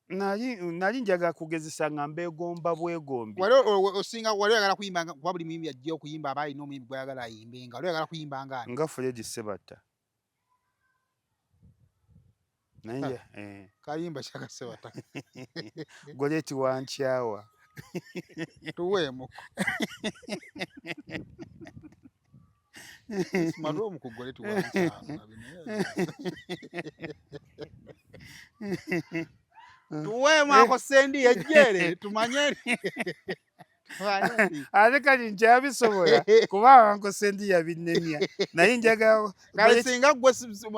Nali njagala kugezesa nga mbeegomba bwegombi. Wali oyagala kuyimba kuba buli muyimbi ajja okuyimba aba alina omuyimbi gw'ayagala ayimbe nga wali oyagala kuyimba nga ani? Nga Fred Sebatta. Naye kayimba kyaka Sebatta. Goleti wankyawa. Tuweemuko. Simanyi omuku Goleti wankyawa. Tuweemu ako sendi yejjere tumanye. Ate kati nkyabisobola kuba Uncle Sendi yabinnemya. Naye njagala kale singa gwe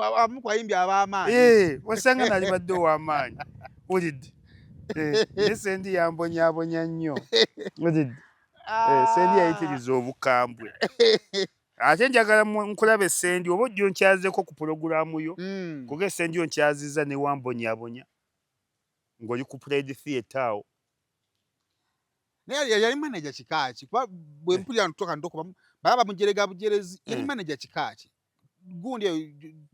abamu kwayimbi ab'amaanyi. Wasanga nali badde ow'amaanyi. Wulidde? Ne Sendi yambonyaabonya nnyo. Wulidde? Sendi yayitiriza obukambwe. Ate njagala nkulabe Sendi oba ojja onkyazeko ku pulogulaamu yo. Kuge Sendi onkyazizza ne wambonyaabonya. Ng'oli ku Pride Theatre awo. Naye yali manager kikaaki kuba bwe mpulira ntoka ndoko baba bamujerega bujerezi yali manager kikaaki. Gundi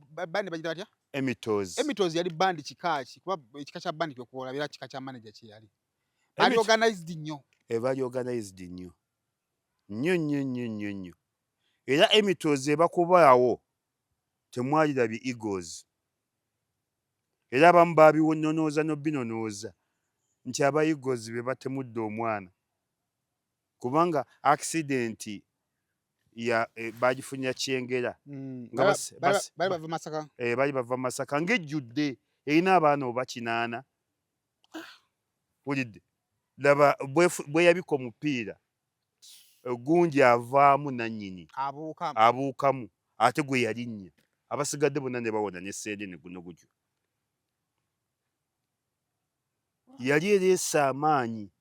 bandi bagira batya? Emitozi yali bandi kikaaki kuba ekika kya bandi kyo kulabira kika kya manager kye yali. Bali organized nnyo. Bali organized nnyo. Nnyo. Era emitozi ebakubaawo temwalirabye Eagles. Era abamu baabinonooza n'obinonooza nti aba Eagles be batemudde omwana. Kubanga accident ya bagifunya Kyengera. Bali bava Masaka. Bali bava Masaka ng'ejjudde erina abaana oba 8. Wulidde? Laba bwe yabika omupiira. Gundi avaamu nannyini. Abuukamu. Ate gwe yalinnya. Abasigadde bonna ne bawona ne Sendi ne guno gutyo. Yali ereese amaanyi.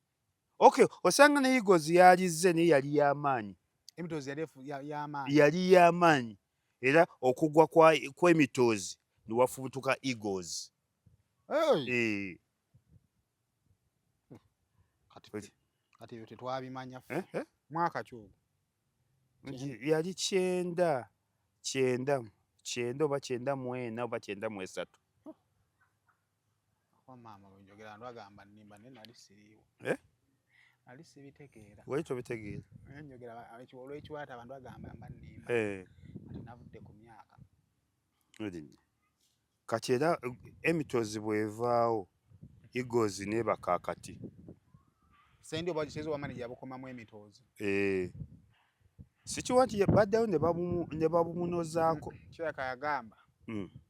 Okay, osanga ne Eagles yalizze naye yali y'amaanyi. Emitozi y'amaanyi. Yali y'amaanyi. Era okugwa kw'emitozi ne wafubutuka Eagles. Kati byo tetwabimanya. Mwaka ki ogwo? Yali 9 oba 94 oba 93. Mama njogera ndwagamba nnimba ne nali siriiwo. Ali sibitegeera. Wali tobitegeera? Njogera olw'ekiwaata abantu bagamba mba nnimba. Navudde ku myaka. Kati era emitozi bw'evaawo Eagles n'ebakaakati. Sendi oba kisezo wa manager abukomamu emitozi. Sikiwa nti baddayo ne babumunozaako. Kyaka yagamba.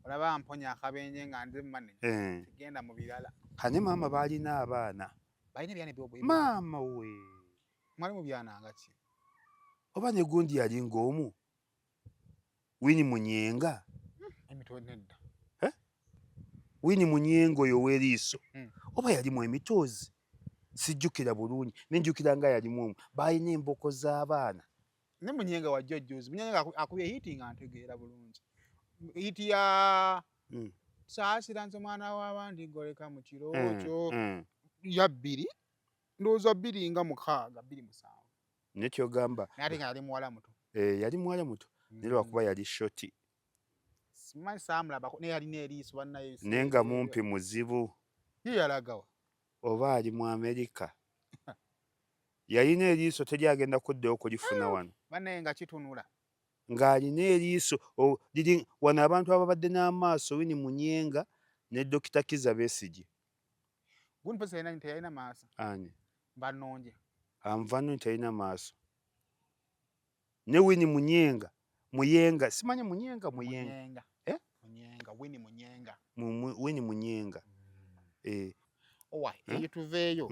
Olaba mponya akabenje nga nze manager. Genda mu birala. Kane maama baalina abaana. Balina byane byobwe. Maama we. Mwali mu byana ngaki? Oba ne gundi yali ng'omu. Winnie Munyenga. Emitozi nedda. Winnie Munyenga oyo w'eriiso. Oba yali mu emitozi. Sijjukira bulungi. Nenjukira nga yali mu baalina emboko z'abaana. Ne Munyenga wajja jjuzi. Munyenga akubye hiti nga ntegeera bulungi. Hiti ya saasira nze mwana w'abandi goleka mu kirokyo ya 2 ndowooza 2 nga 6 27. Nekyo gamba. Naye nga yali muwala muto. Yali muwala muto. Naye lwakuba yali shoti. Simanyi saamulabako naye yalina eriiso bannaye. Naye nga mumpi muzibu. Ye yalagawa. Oba ali mu Amerika. Yalina eriiso teryagenda kuddayo kulifuna wano. Bannaye nga kitunula. Ng'alina eriiso liri wano abantu ababadde n'amaaso Winnie Munyenga ne Dr. Kizza Besigye. Gundi pesa yalina nti yalina maaso. Ani? Banonje. Anva nno nti yalina maaso. Ne Winnie Munyenga. Muyenga. Simanyi Munyenga. Munyenga. Winnie Munyenga. Winnie Munyenga. Owa, eyo tuveeyo.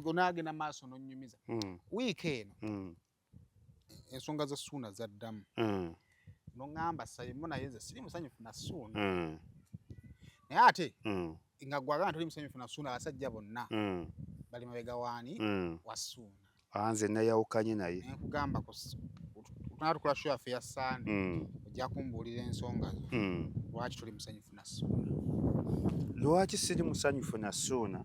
Onaagenda maaso n'onnyumiza. Wiiki eno. Ensonga za Ssuuna zaddamu. N'oŋŋamba Saimo naye nze siri musanyufu na Ssuuna. Naye ate nga gwagala toli musanyufu na Ssuuna abasajja bonna bali mabega waani wa Ssuuna. Nze nayawukanye naye. Nkugamba tunaa tukola show yaffe ya Sande ojja kumbuulira ensonga zo. Lwaki toli musanyufu na Ssuuna? Lwaki siri musanyufu na Ssuuna?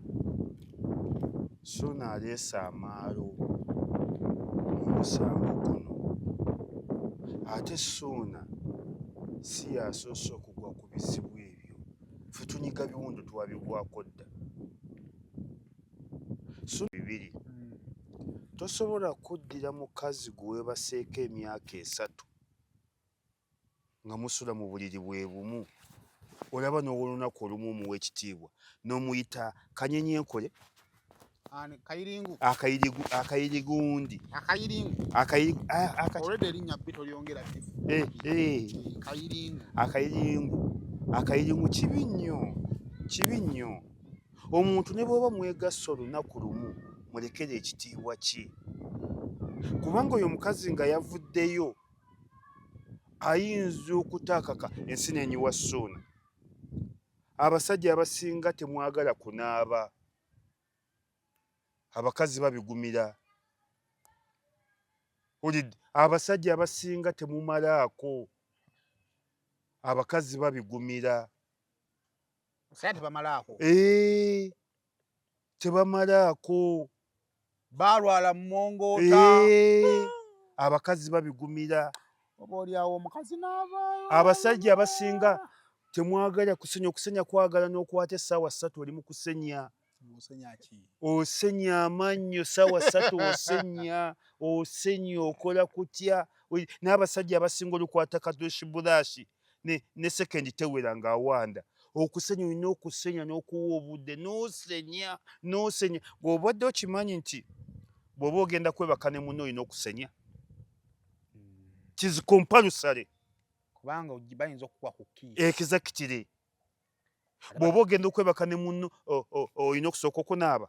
Ssuuna aleese amaalo mu musango guno. ate Ssuuna si yasoose okugwa ku bizibu ebyo. Ffe tunyiga biwundu twabigwako dda. Ssuuna bibiri. Tosobola kuddira mukazi gwe weebaseeko emyaka 3 nga musula mu buliri bwe bumu. Olaba n'olunaku olumu omuwa ekitiibwa n'omuyita kanyenyenkole akayirigundi akayiringu kibi nnyo. Omuntu ne bw'oba mwegasse olunaku lumu mulekere ekitiibwa kye, kubanga oyo omukazi nga yavuddeyo ayinza okutaakaka ensi n'enyiwa Ssuuna. Abasajja abasinga temwagala kunaaba, abakazi babigumira. Abasajja abasinga temumalaako, abakazi babigumira. Tebamalaako. Balwala mmongoota. Abakazi babigumira. Oba oliawo omukazi n'avaayo. Abasajja abasinga temwagala kusenya. Okusenya kwagala n'okwata essaawa 3 oli mu kusenya. Osenya amannyo essaawa 3 osenya okola kutya. N'abasajja abasinga olukwata kadoshi bulaashi ne sekendi tewera ng'awanda. Okusenya olina okusenya n'okuwa obudde n'osenya. Bw'obadde okimanyi nti bw'oba ogenda kwebaka ne munno olina okusenya. Kizikompanusale. Kubanga bayinza okukuwa ku kiisi. Exactly. Bw'oba ogenda okwebaka ne munno olina okusooka okunaaba.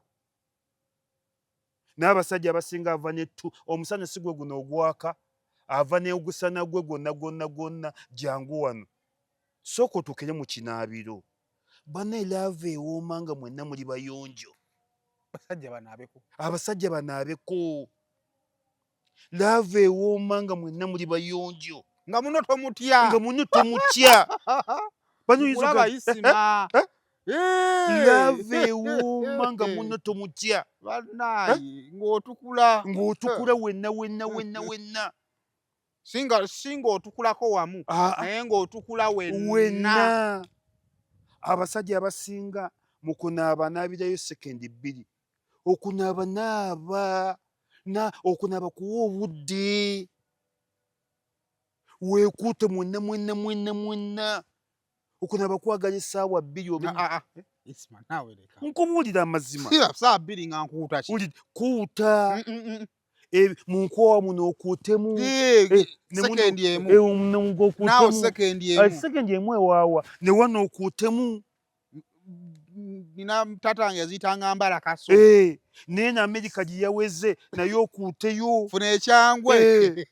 N'abasajja abasinga ava omusana si gwe guno ogwaka, ava n'ogusana gwe gwonna jangu wano. Sooka otuukire mu kinaabiro. Banne laava ewooma nga mwenna muli bayonjo. Abasajja banaabeko. Laava ewooma nga mwenna muli bayonjo. Nga muno tomutya. Laava ewooma nga muno tomutya. Ng'otukula wenna. Singa otukulako wamu naye ng'otukula wenna. Abasajja abasinga mu kunaaba naabirayo sekendi 2. Okunaaba kuwa obudde. Weekuute mwenna. Okunaaba kwagala essaawa 2. Nkubuulira amazima. Saa 2 nga nkuuta ki? Kuuta. Mu nkoowa muno okuutemu. Sekendi emu. Naawe sekendi emu. Sekendi emu ewaawa. Ne wano okuutemu. Nina tatange yaziyitanga mbalakaso. Naye n'Amerika gye yaweze naye okuuteyo. Funa ekyangwe.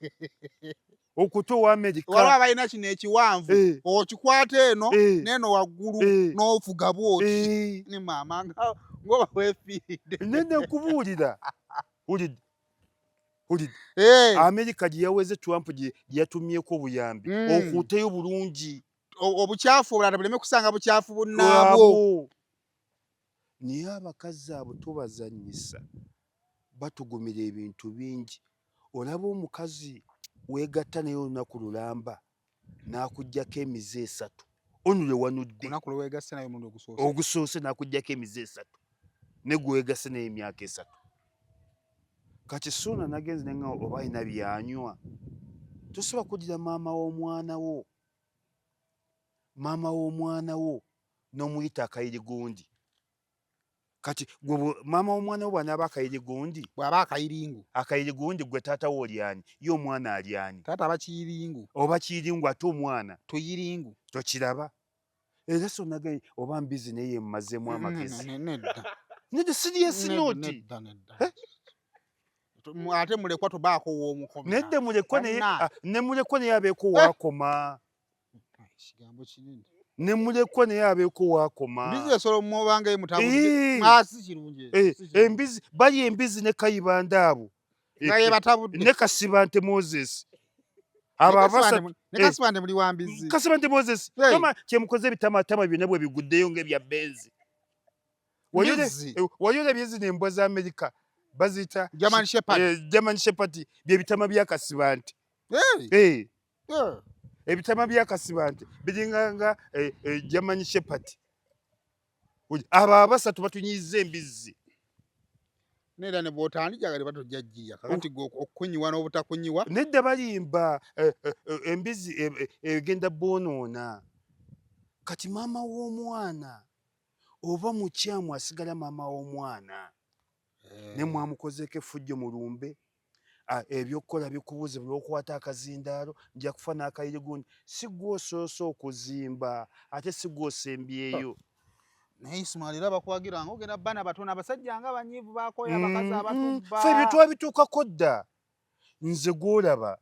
Okuuta owa Amerika. Waliwo abalina kino ekiwanvu. Okikwata eno n'eno waggulu n'ofuga bw'oti. Ne maama ng'oba weefiiridde. Nene nkubuulira. Wulidde. Amerika gye yaweze Trump gye yatumyeko obuyambi. Okuuteyo bulungi. Obukyafu obulala buleme kusanga bukyafu bunnaabwo. Naye abakazi abo tubazannyisa. Batugumira ebintu bingi. Olaba omukazi weegatta naye olunaku lulamba n'akuggyako emize 3. Ono lwe wanudde. Olunaku lwe weegasse naye omuntu ogusoose. Ogusoose n'akuggyako emize 3. Ne gwe weegasse naye emyaka 3. Kati Ssuuna nagenze nenga oba alina byanywa. Tosobola kuddira maama w'omwana wo n'omuyita akayirigundi. Kati maama w'omwana wo bw'anaaba akayirigundi. Bw'aba akayiringu. Akayirigundi gwe taata wo olyani? Ye omwana alyani? Taata aba kiyiringu. Oba kiyiringu ate omwana? Tuyiringu. Tokiraba? Era so nagaye oba mbizi naye yemmazeemu amagezi. Nedda serious note. Ate mulekwa tobaako w'omukomi. Nedda mulekwa naye abeeko waakoma. Kigambo kinene. Ne mulekwa naye abeeko waakoma. Mbizi esolo mwobanga emutabude. Mwasi kirungi. Embizi bali embizi ne Kayibanda abo. Nga ye batabudde. Ne Kasibante Moses. Ne Kasibante muli wa mbizi. Kasibante Moses. Kama kyemukoze ebitamatama byonna bwe biguddeyo ng'ebya benzi. Wayole byezi n'embwa za Amerika. Bazita German Shepherd. German Shepherd bye bitama bya Kasibante. ebitama byakasiba nti biringanga German Shepherd. Abo abasatu batunyiza embizzi. Nera ne bw'otandika batojja jjiya kakati okukunyiwa n'obutakunyiwa. Nedda balimba embizzi egenda boonoona. Kati maama w'omwana oba mukyamu asigala maama w'omwana ne mwamukozeeko effujjo mu lumbe. Ebyokukola bikubuze buli okwata akazindaalo nja kufa n'akayiri gundi. Si gw'osoose okuzimba ate si gw'osembyeyo. Naye Ismail era bakwagiranga ogenda bana batono abasajja nga banyiivu bakoya abakazi abatubba. Ffe ebyo twabituukako dda. Nze gw'olaba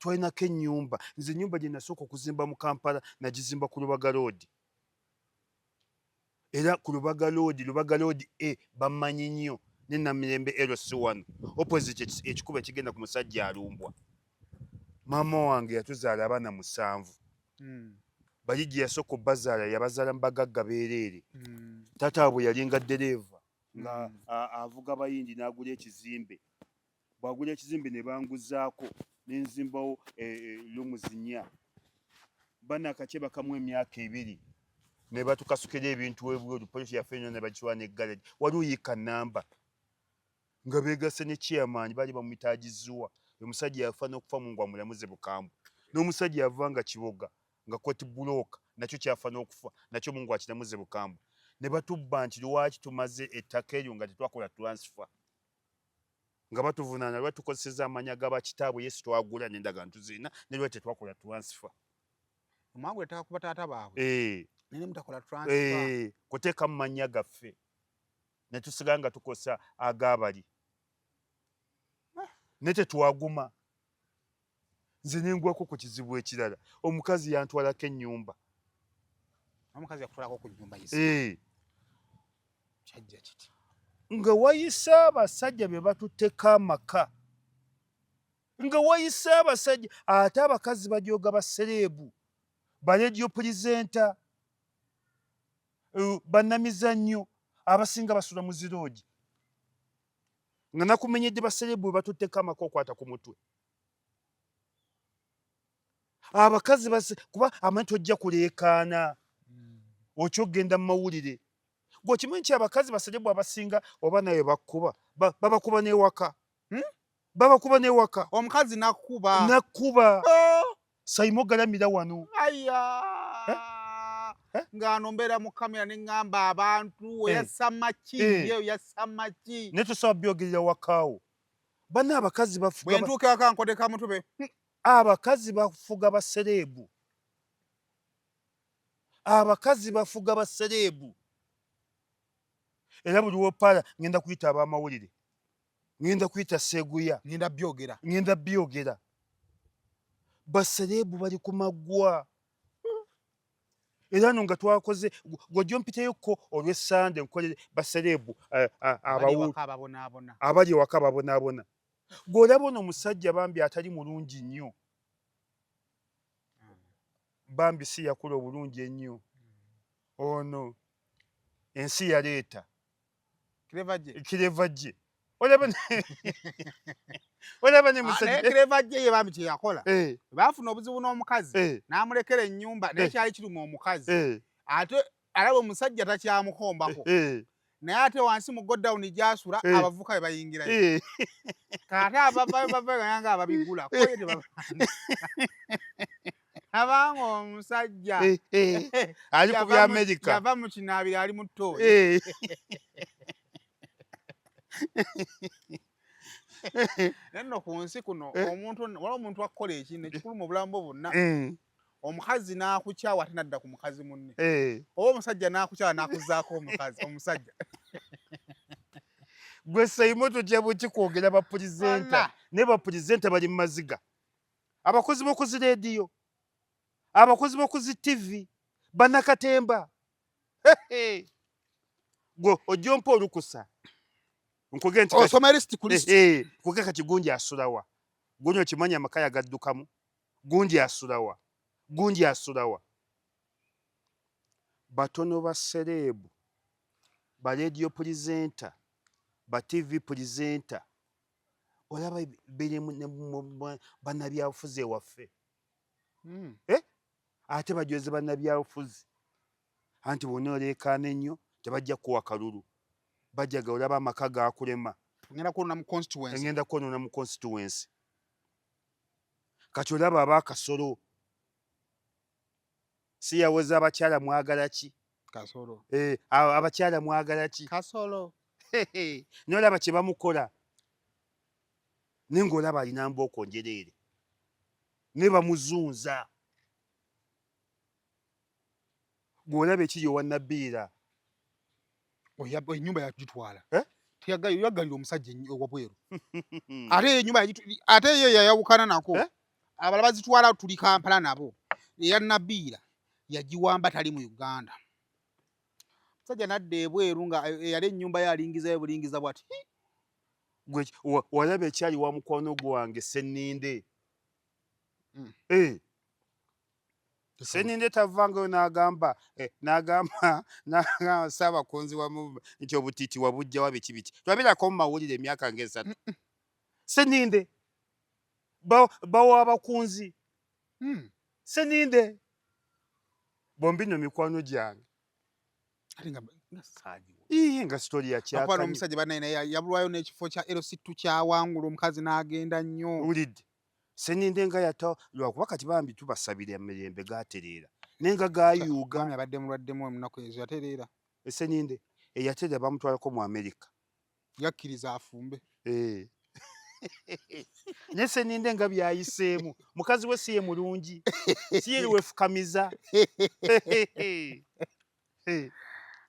twalinako ennyumba. Nze ennyumba gye nasooka okuzimba mu Kampala nagizimba ku Lubaga Road. Era ku Lubaga Road bammanyi nnyo ne Namirembe LC1 opposite ekikuba ekigenda ku musajja alumbwa. Maama wange yatuzaala abaana 7. Bali gye yasooka obbazaala yabazaala mu bagagga beereere. Taata waabwe yalinga ddereeva nga avuga bayindi n'agula ekizimbe. Bw'agula ekizimbe ne banguzaako ne nzimbawo rooms 4. Bana akakyeba kamu emyaka 2 ne batukasukira ebintu webweru. Polisi yaffe nnyo ne bakiwa ne garage. Wali oyiika nnamba nga beegasse ne chairman baali bamwitaagizuwa. Omusajja yafa n'okufa mu ngwa mulamuze Bukambwe. N'omusajja yava nga Kiboga nga koti bulooka nakyo kyafa n'okufa nakyo mu ngwa kiramuze Bukambwe. Ne batubba nti lwaki tumaze ettaka eryo nga tetwakola transfer. Nga batuvunaana lwaki tukozeseza amanya g'abakitaabwe Yesu twagula n'endagaano tuzirina ne lwaki tetwakola transfer. Omwangu ettaka ku bataata baabwe. Nene mutakola transfer. Kuteeka mu mannya gaffe. Ne tusigala nga tukosa ag'abali. Ne tetwaguma. Nze ne ngwako ku kizibu ekirala. Omukazi yantwalako ennyumba. Omukazi yakutwalako ku nnyumba yise. Kyajja kiti. Nga wayise abasajja be batutteko amaka. Nga wayise abasajja ate abakazi bajooga basereebu. Ba radio presenter. Bannamizannyo abasinga basula mu ziroogi. Nga nakumenyedde basereebu batutteko amaka okwata ku mutwe. Abakazi kuba amanyi tojja kuleekaana. Okyogenda mu mawulire. Gwokimanyi nti abakazi basereebu abasinga oba naye bakuba. Babakuba n'ewaka. Babakuba n'ewaka. Omukazi nakkuba. Nakkuba. Sayimo galamira wano. Ng'ano mbeera mu kamera ne ŋŋamba abantu oyassa maki yeyo yassa maki. Ne tusaba byogerera wakaawo. Banna abakazi bafuga. Bwe ntuuka eka nkodeka mutube. Abakazi bafuga basereebu. Abakazi bafuga basereebu. Era buli wopaala ngenda kuyita ab'amawulire. Ngenda kuyita Seguya. Ngenda byogera. Basereebu bali ku maggwa. Era nga twakoze gw'ojja mpiteyoko olw'Essande nkolere basereebu abali ewaka babonaabona. Gw'olaba ono omusajja bambi atali mulungi nnyo. Bambi si yakula obulungi ennyo. Ono ensi yaleeta. Kireva gye. Olaba ne musajja. Kireva gye ye bambi kye yakola. Baafuna obuzibu n'omukazi. N'amulekera ennyumba n'ekyali kiruma omukazi. Ate alaba omusajja takyamukombako. Naye ate wansi mu godown gy'asula abavuka be bayingirayo. Kate abavayo nga ababigula. Abanga omusajja ali ku bya America. Yava mu kinaabiro ali mu ttooyi. Nno ku nsi kuno omuntu akola ekintu ekikulu mu bulamu bwo bwonna. Omukazi n'akukyawa ate n'adda ku mukazi munne. Oba omusajja n'akukyawa n'akuzzaako omusajja. Gwe Sayimo totya buki kwogera bapulizenta. Ne bapulizenta bali mu maziga. Abakozi b'oku zi leediyo. Abakozi b'oku zi TV. Bannakatemba. Gwe ojja ompa olukusa. Nkugee nti osoma list ku list. Nkugee kati Gundi asulawa. Gundi okimanyi amaka yagaddukamu. Gundi asulawa. Gundi asulawa. Batono ba sereebu. Ba radio presenter. Ba TV presenter. Olaba biri bannabyabufuzi ewaffe. ate bajweze bannabyabufuzi anti bonna oleekaana ennyo tebajja kuwa kalulu bajjaga olaba amaka gaakulema ngenda kwonoona mu constituency kati olaba abaakasolo si yaweza abakyala mwagala ki kasolo abakyala mwagala ki kasolo n'olaba kye bamukola naye ng'olaba alina mbooko njereere ne bamuzunza bw'olaba ekiri owannabbiira ennyumba yagitwala Eh? yaggalira omusajja owabweru ate ennyumba ate ye yayawukana nako abala bazitwala tuli Kampala nabo eya Nabbiira yagiwamba tali mu Uganda musajja nadda ebweru nga yali ennyumba ye alingizayo bulingiza bwati walaba ekyali wa mukwano gwange Senninde Senninde tavangayo n'agamba Ssaabakunzi nti obutiiti wabujjawa biki biki twabirako mu mawulire emyaka ng'esatu Senninde bawa abakunzi Senninde bombi nno mikwano gyange nga sitori yakyakani omusajja bannaye naye yabulwayo n'ekifo kya L6 kyawangula omukazi n'agenda nnyo wulidde Senninde nga yata lwakuba kati bambi tubasabira emirembe gatereera naye nga gayuuga abadde mulwaddemu emunaku ezo yatereera Senninde eyatereera bamutwalako mu Amerika yakkiriza afumbe naye Senninde nga byayiseemu mukazi we si ye mulungi si ye wefukamiza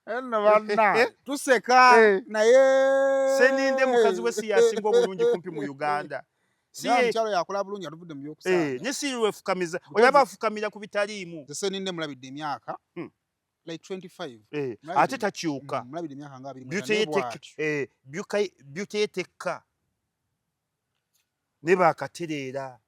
enno banna tuseka naye Senninde mukazi we si yasinga obulungi kumpi mu Uganda mukyalo yakola bulungi atuvudde mu byokusaaga ne si wefukamiza olaba afukamira ku bitaliimu Senninde mulabidde emyaka like 25 ate takyuka mulabidde emyaka nga 20 byuteetekka ne baakatereera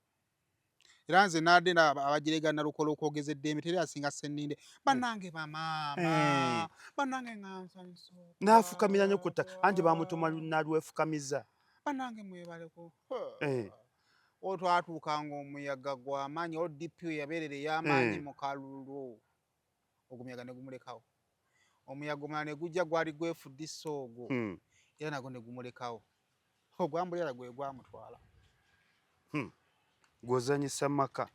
era nze nadde abajerega nalukola okwogeza eddembe teri asinga Senninde bannange bamaama bannange ngansanyusa n'afukamira ne ku ttaka anti bamutuma nalwefukamiza bannange mwebaleko otwatuukanga omuyaga gw'amaanyi ODP yabeerera ey'amaanyi mu kalulu ogwo muyaga ne gumulekawo omuyaga omulala ne gujja gwali gwefuddisa ogwo era nagwo ne gumulekawo ogwambulira gwe gwamutwala gw'ozanyisa maka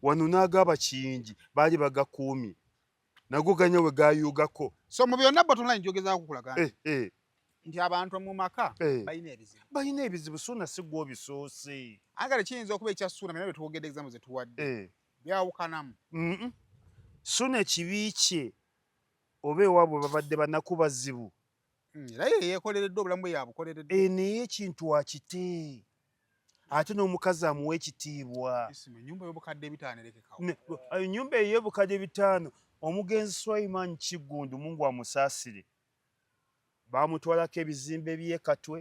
wano n'ag'abakiyingi baali bagakuumye nago ganya we gayuugako so mu byonna bottom line gyogezaako kukulaga nti abantu mu maka balina ebizibu Suuna si gwe obisoose angale kiyinza okuba ekya Suuna naye twogedde example ze tuwadde byawukanamu Suuna ekibi kye oba ewaabwe babadde banaku bazibu era ye yeekoleredde obulamu bwe yabukoleredde naye ekintu akite ate n'omukazi amuwa ekitiibwa ennyumba ey'obukadde 5 erekekawo ennyumba ey'obukadde 5 omugenzi Swaiman Kiggundu Mungu amusaasire baamutwalako ebizimbe by'e Katwe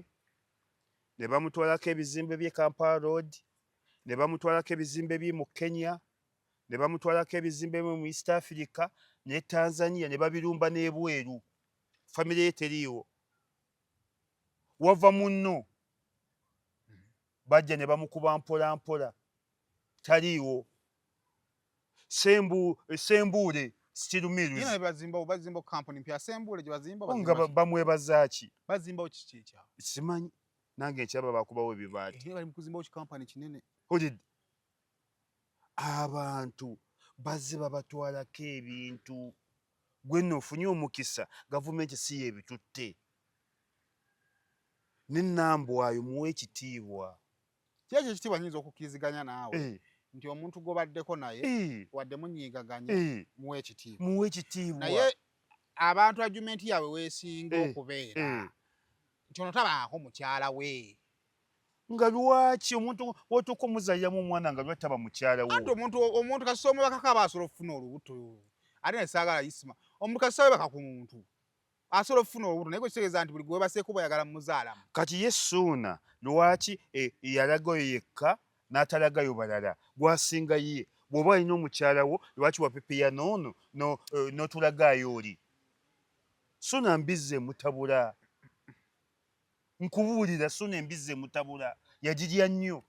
ne bamutwalako ebizimbe by'e Kampala Road ne bamutwalako ebizimbe by'e mu Kenya ne bamutwalako ebizimbe bye mu East Africa ne Tanzania ne babirumba n'ebweru famire ye teriiwo wava munno bajja ne bamukuba mpola mpola taliiwo Sembule Steel Mills yina bazimba company mpya Sembule gye bazimba nga bamwebazaaki bazimbawo kiki ekyawo simanyi nange nkyaba bakubawo ebibaati bali mu kuzimbawo kikampani kinene olidde abantu bazze babatwalako ebintu gwe nno ofunye omukisa gavumenti si yebitutte n'ennambwayo muwe ekitiibwa kyekyo ekitiibwa nyinza okukkiriziganya naawe nti omuntu gwobaddeko naye wadde munyiigaganye muwe ekitiibwa naye abantu argumenti yaabwe weesinga okubeera nti ono tabaako mukyala we nga lwaki omuntu wotuuka omuzaliramu omwana nga lwaki taba mukyala wo anti omuntu kasita omubakako aba asobola okufuna olubuto ate nesaagala isima omuntu kasita webaka ku muntu asobola okufuna olubuto naye kwekitegeeza nti buli gwe webaseeko bayagala mumuzaalamu kati ye Suuna lwaki yalagayo yekka n'atalagayo balala gwasinga ye bw'oba alina omukyala wo lwaki wapepeya noono n'otulagayo oli Suuna mbizze mutabula nkubuulira Suuna embizze mutabula yagirya nnyo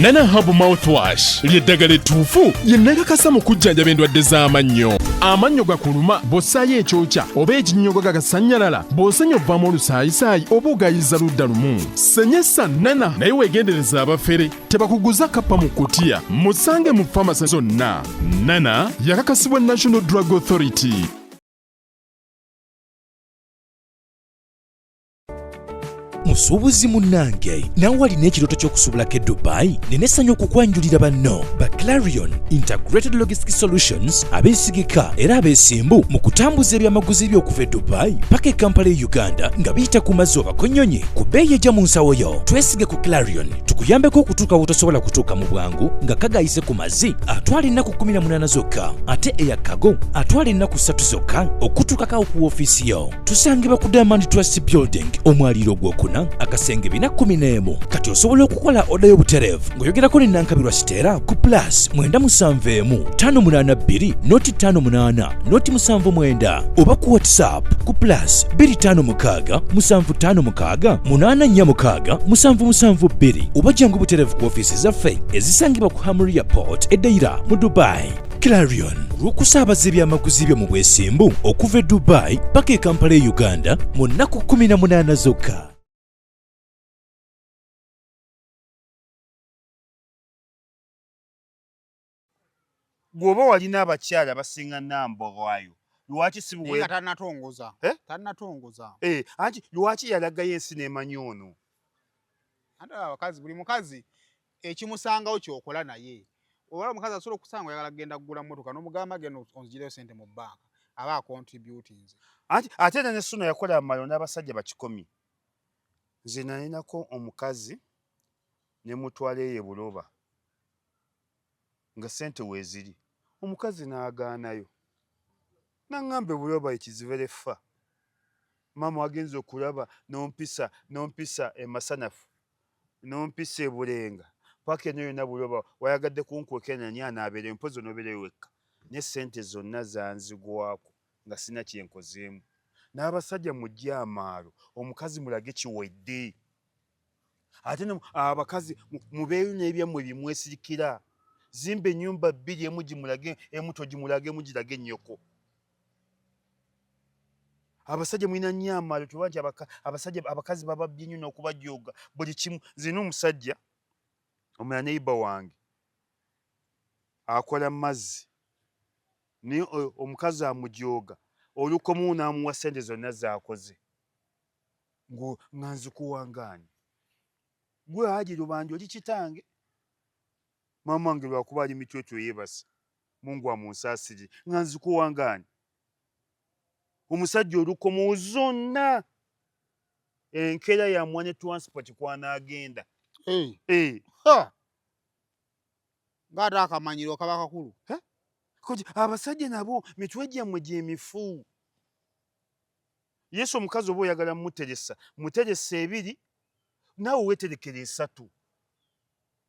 Nana Hub Mouthwash ly'eddagala ettuufu lye neekakasa mu kujjanjaba endwadde z'amannyo. Amannyo gakuluma bw'ossaayo ekyokya oba ekinnyogo gagasannyalala bw'osenya ovaamu olusaayisaayi oba ogayiza ludda lumu. Senyesa Nana naye weegendereza abafere tebakuguza kappa mu kutiya. Musange mu famasi zonna. Nana yakakasibwa National Drug Authority. Musuubuzi munnange nawe walina ekirooto ky'okusuubulako e Dubai neneesanya okukwanjulira banno ba Clarion Integrated Logistics Solutions abeesigika era abeesimbu mu kutambuza ebyamaguzi by'okuva e Dubai paka e Kampala e Uganda nga biyita ku mazzi oba konnyonyi ku bbeeyi ejja mu nsawo yo. Twesige ku Clarion tukuyambeko okutuuka wotosobola kutuuka mu bwangu nga kagayise ku mazzi atwala ennaku 18 zokka ate eya kago atwala ennaku 3 zokka okutuukako ku woofiisi yo. Tusangibwa ku Diamond Trust Building omwaliiro gw'okuna akasenge 411. Kati osobola okukola oda y'obutereevu ng'oyogerako ne Nankabirwa Siteera ku +271 582 58 79 oba ku WhatsApp ku +256 756 846 772 oba jangu butereevu ku ofiisi zaffe ezisangibwa ku Hamri Airport eddaira mu Dubai. Clarion lw'okusaabaza ebyamaguzi byo mu bwesimbu okuva e Dubai paka e Kampala e Uganda mu nnaku 18 zokka. Gwoba walina abakyala basinga Nambobwayo lwaki sibuwe tannatongoza tannatongoza anti lwaki yalagayo ensi n'emanyi ono ate abakazi buli mukazi ekimusangawo kyokola naye oba omukazi asobola okusanga oyagala kugenda kugula mmotoka n'omugamba genda onzigireyo sente mu bbanka aba acontributinze anti ate ne Ssuuna yakola amalo n'abasajja bakikomi. Nze nalinako omukazi ne mutwala ye Buloba nga sente weeziri omukazi n'agaanayo n'aŋŋambe Buloba ekizibere ffa maama wagenza okulaba n'ompisa e Masanafu n'ompisa e Bulenga paka eno yonna Buloba wayagadde kunkwekena anaabeera empozi onoobeereyo wekka ne sente zonna zanzigwako nga sina kyenkozeemu. N'abasajja mujje amaalo omukazi mulage kiwedde ate abakazi mubeeyo n'ebyammwe bimwesirikira. Zimba ennyumba 2 emu gimulage emu togimulage emu girage ennyoko. Abasajja mulina nnyo amaalo tuba nti abakazi bababbye nnyo n'okubajooga buli kimu. Zina omusajja omulala neiba wange akola mazzi naye omukazi amujooga olukomu n'amuwa sente zonna z'akoze nga nzikuwangaani gwe Haji Lubanja oli kitange maama wange lwakuba ali mitwetwe yeebasa Mungu amunsaasire nga nzikuwangaani. Omusajja olukomo zonna enkeera yamuwa ne transport kwanaagenda ng'ate akamanyiro kaba kakulu. Abasajja nabo mitwe gyammwe gy'emifu. Yesu omukazi oba oyagala muteresa 2 naawe weeterekera 3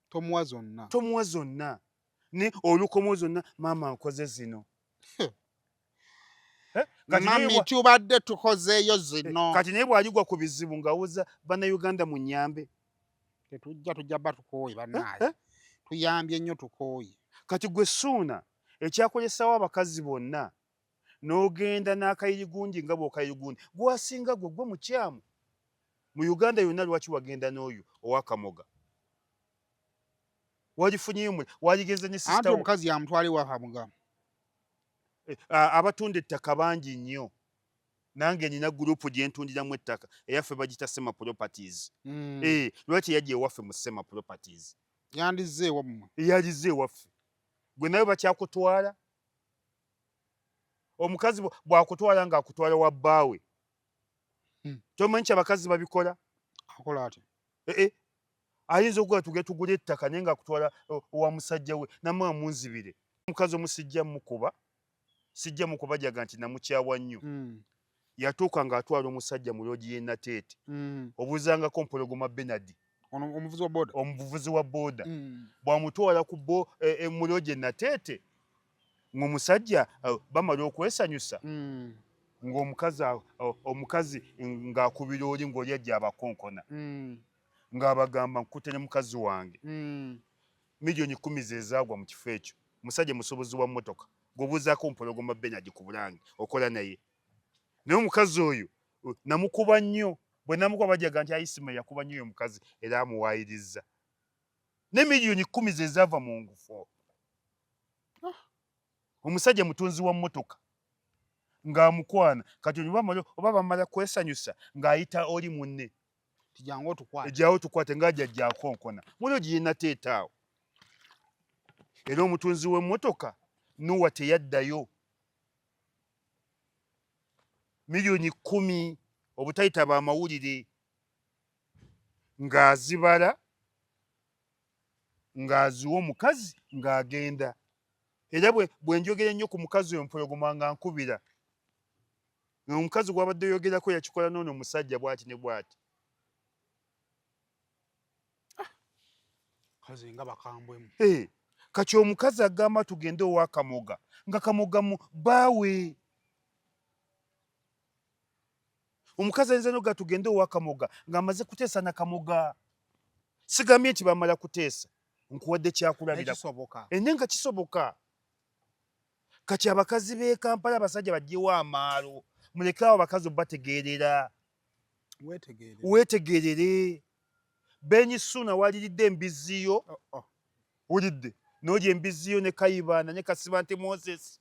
tomuwa zonna ne olukomo zonna maama nkoze zino mami tubadde tukozeeyo zino kati naye bw'aligwa ku bizibu ng'awuza bannayuganda mu nnyambe tujja bba tukooye bannaaye tuyambye nnyo tukooye. Kati gwe Ssuuna ekyakolesawo abakazi bonna n'ogenda n'akayirigundi nga bw'okayirigundi gwasinga gwe mukyamu mu Uganda yonna. Lwaki wagenda n'oyo ow'Akamoga walifunyeyo waligenze ne sister omukazi yamutwala ewa Kamoga. Abatunda ettaka bangi nnyo nange nina gurupu gye ntundiramu ettaka eyaffe bagita Sema Properties. Lwaki yajja ewaffe mu Sema Properties yandizze ewammwe yalizze ewaffe gwe nawe bakyakutwala. Omukazi bw'akutwala ng'akutwala wa bbaawe tomanyi kya bakazi babikola akola ati ayinza okuga tugule ettaka naye ng'akutwala wa musajja we namwe munzibire. Omukazi omu sijja mukuba jaga nti namukyawa nnyo yatuuka ng'atwala omusajja mu loogi y'e Nateete obuuzangako Mpologoma Benard omuvuzi wa booda bw'amutwala mu loogi e Nateete ng'omusajja bamala okwesanyusa ng'omukazi ng'akubira oli ng'oli ajja abakonkona ng'abagamba nkute ne mukazi wange milioni 10 zezaagwa mu kifo ekyo musajja musobozi wa mmotoka gwobuuzaako mpologoma Benard ku Bulange okola naye naye omukazi oyo namukuba nnyo bwe namukuba bajaga nti Isima yakuba nnyo omukazi era amuwaayiriza ne milioni 10 zezaava mu ngufu omusajja mutunzi wa mmotoka ng'amukwana kati oba bamala kwesanyusa ng'ayita oli munne tijangu otukwate ejjawo tukwate ng'ajja jjakonkona mulio giyina teetaawo era omutunzi w'emmotoka Nuwa teyaddayo milioni 10 obutayitaba amawulire ng'azibala ng'aziwa omukazi ng'agenda era bwe njogera ennyo ku mukazi oyo mpologoma nga nkubira omukazi gw'abadde oyogerako yakikola n'ono omusajja bw'ati ne bw'ati kazi nga bakambwemu kati omukazi agamba tugende owa Kamoga nga Kamoga mu baawe omukazi ayinza noga tugende owa Kamoga ng'amaze kuteesa na Kamoga sigambye nti bamala kuteesa nkuwadde kyakulabira enne nga kisoboka kati abakazi b'e Kampala abasajja bagyewo amaalo muleke abo abakazi obategeerera weetegeerere Benny Suna waliridde embiziyo wulidde n'olya embiziyo ne Kayibanda ne Kasibante Moses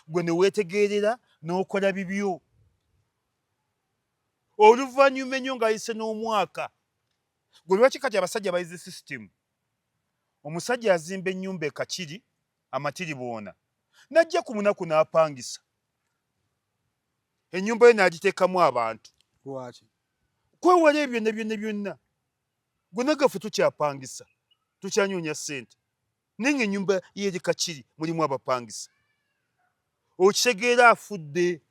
gwe ne weetegeerera n'okola bibyo oluvannyuma ennyo ng'ayise n'omwaka gwe lwaki kati abasajja bayize sisitemu omusajja azimba ennyumba ekakiri amatiriboona najja ku munaku n'apangisa ennyumba ye n'agiteekamu abantu lwaki kwewala ebyo ne byonna gwe nagaffe tukyapangisa tukyanyonya ssente naye ng'ennyumba yeeri kakiri mulimu abapangisa okitegeera afudde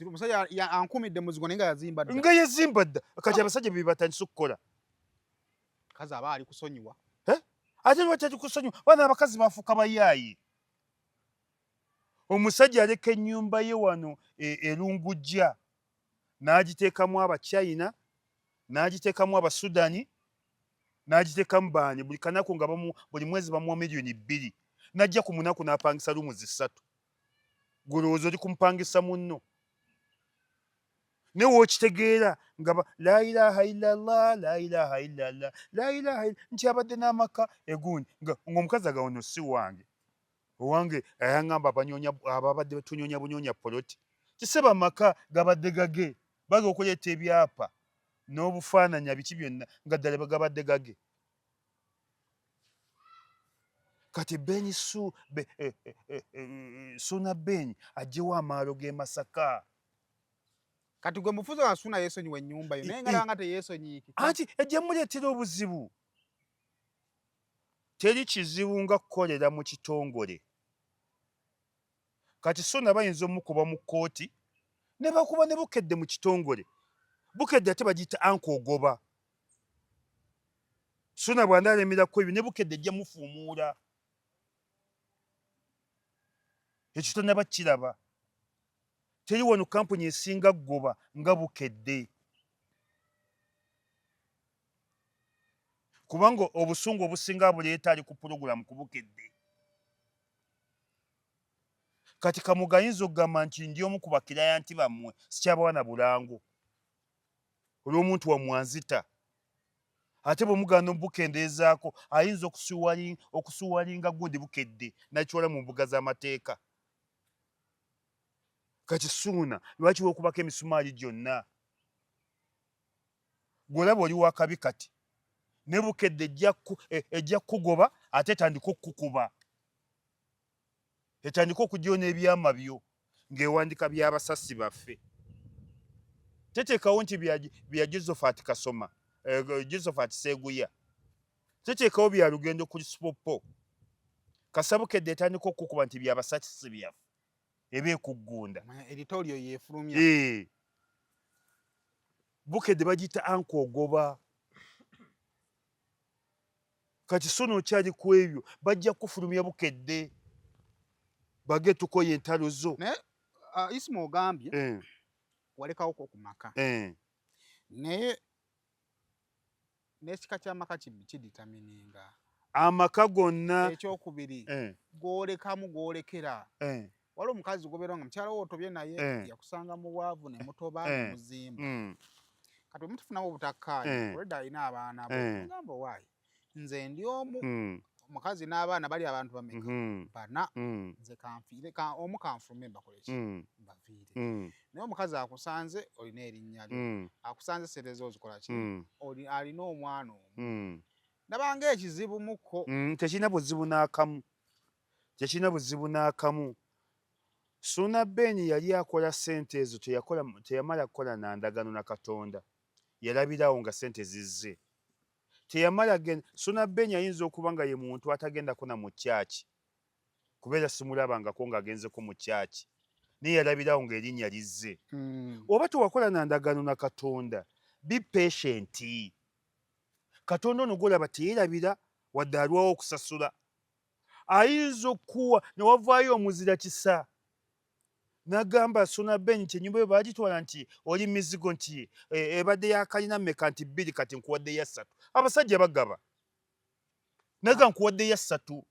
omusajja ankumidde muzigo naye nga yazimba dda nga yazimba dda kati abasajja bye batandise okukola kazi aba ali kusonyiwa ate lwaki ali kusonyiwa bana abakazi bafuuka bayaayi omusajja aleka ennyumba ye wano erungujja n'agiteekamu Abachina n'agiteekamu Abasudani n'agiteekamu baani buli kanaku nga buli mwezi bamuwa milioni 2 najja ku munaku n'apangisa rumu 3 gulowooza oli kumupangisa munno ne wookitegeera nga la ilaha illallah la ilaha illallah la ilaha nti abadde n'amaka egundi ng'omukazi agawono si wange owange ayaŋŋamba ababadde tunyonya bunyonya poloti kiseba amaka gabadde gage baga okuleeta ebyapa n'obufaananya biki byonna nga ddala gabadde gage kati Benny Suna Benny aggyewo amaalo g'e Masaka kati gwe mufuzi wa Suna yeesonyiwa ennyumba yo naye nga teyeesonyiikika anti ejja muleetera obuzibu teri kizibu nga kukolera mu kitongole kati Suna bayinza omukuba mu kkooti ne bakuba ne Bukedde mu kitongole Bukedde ate bagiyita ankogoba Suna bw'anaalemeraku ebyo ne Bukedde ejja mufuumuula ekyo tonnaba kiraba teri wano kampuni esinga ggoba nga Bukedde kubanga obusungu obusinga buleeta ali ku pulogulaamu ku Bukedde kati Kamuga ayinza okugamba nti ndi omu ku bakirayanti bammwe sikyabawana bulango olw'omuntu wamwanzita ate bwe muganda omubukendeezaako ayinza okusuwalinga gundi Bukedde nakitwala mu mbuga z'amateeka kati Suna lwaki weekubako emisumaali gyonna gw'olaba oli wakabi kati ne Bukedde ejja kugoba ate etandika okukuba etandika okugyayo n'ebyama byo ng'ewandika by'abasasi baffe teteekawo nti bya Josephat Kasoma Josephat Seguya teteekawo bya lugendo ku Lisupopo kasa Bukedde etandika okukuba nti by'abasasi byaffe eba ekuggunda eritoolyo yeefulumya Bukedde bagiyita ankogoba kati Suna okyali ku ebyo bajja kufulumya Bukedde bage tukoye entalo zo naye Isima ogambye walekawoko ku maka naye n'ekika ky'amaka kidditamininga amaka gonna ekyokubiri gwolekamu gwolekera waliwo omukazi gobeera nga mukyala wo otobye naye yakusanga mu bwavu ne mutoba ne muzimba kati omutufunamu obutakkaanya olwedda alina abaana bo ngamba waayi nze ndi omu omukazi n'abaana bali abantu bameka bana nze kanfiire omu kanfulume mbakoleki mbaviire naye omukazi akusanze olina erinnya lyo akusanze sente zo ozikola ki alina omwana omu nabanga ekizibu mukko tekirina buzibu n'akamu tekirina buzibu n'akamu Suna Ben yali akola sente ezo teyamala kukola na ndagano na Katonda yalabirawo nga sente zizze teyamala genda Suna Ben ayinza okuba nga ye muntu atagendako na mu kyaki kubeera simulabangako ng'agenzeko mu kyaki naye yalabirawo ng'erinnya lizze oba tewakola na ndagano na Katonda be patient Katonda ono gwolaba teyeerabira wadde alwawo okusasula ayinza okuwa ne wavaayo omuzira kisa n'agamba Suna Ben kyenyumba yo baagitwala nti oli mizigo nti ebadde yakalina mmeka nti 2 kati nkuwadde ya 3 abasajja bagaba naga nkuwadde ya 3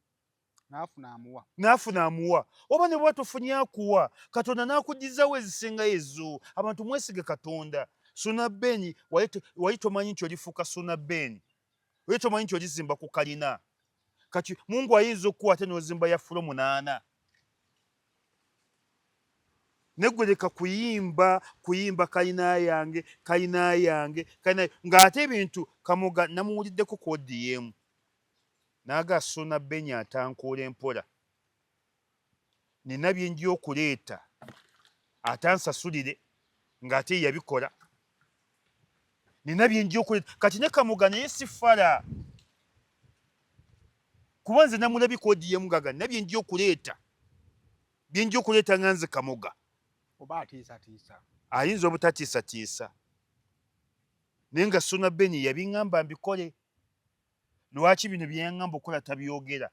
n'afuna amuwa oba ne bwaba tofunye akuwa Katonda n'akuggizawo ezisingayo ezo abantu mwesige Katonda Suna Ben wali tomanyi nti olifuuka Suna Ben wali tomanyi nti olizimba ku kalina kati Mungu ayinza okuwa ate n'ozimba ya fulo 8 negweleka kuyimba kalina yange ng'ate ebintu Kamoga namuwuliddeko kodi yemu naga Suna Ben atankuula empola nina byenji okuleeta atansasulire ng'ate yabikola nina byenji okuleeta kati ne Kamoga naye sifala kuba nze namulabye kodi yemu gaga nina byenji okuleeta nga nze Kamoga oba atiisatiisa ayinza obutatiisatiisa naye nga Suna Ben yabiŋŋamba mbikole lwaki bino byeyaŋŋamba okukola tabyogera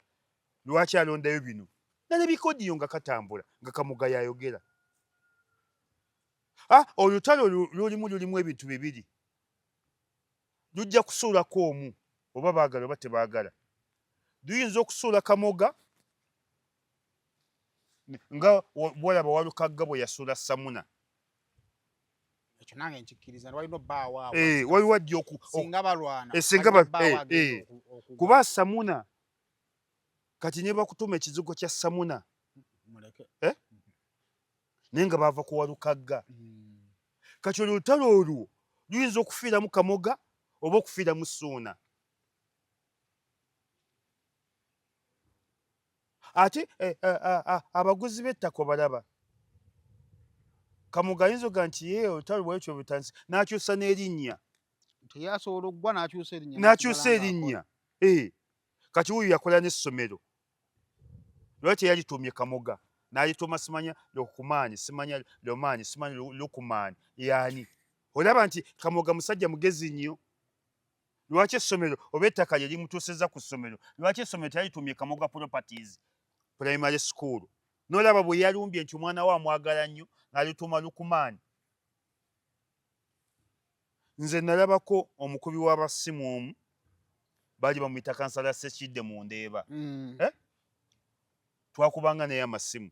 lwaki alondayo bino nalabye kodiyo nga katambula nga Kamoga yayogera olutalo lulimu ebintu bibiri lujja kusuulako omu oba baagala oba tebaagala luyinza okusuula Kamoga nga bwolaba Walukagga bwe yasuula Samuna ekyo nange nkikkiriza walina obbaawo waliwo ajja singa balwana kuba Samuna kati ne bakutuma ekizigo kya Samuna naye nga baava ku Walukagga kati olutalo olwo luyinza okufiiramu Kamoga oba okufiiramu Suuna ate abaguzi b'ettaka balaba Kamoga ayinza oga nti ye olutalo bwekyo butandise n'akyusa n'erinnya teyasobola okuggwa n'akyusa erinnya kati wuyo yakola n'essomero lwaki yalituumye Kamoga n'alituma simanya Lukumaani simanya Lomaani simanya Lukumaani yaani olaba nti Kamoga musajja mugezi nnyo lwaki essomero oba ettaka lye limutuusizza ku ssomero lwaki essomero teyalitumye Kamoga Properties Primary School n'olaba bwe yalumbye nti omwana we amwagala nnyo n'alituma Lukumaani nze nalabako omukubi w'abasimu omu baali bamuyita kansala Ssekidde mu Ndeeba twakubanga naye amasimu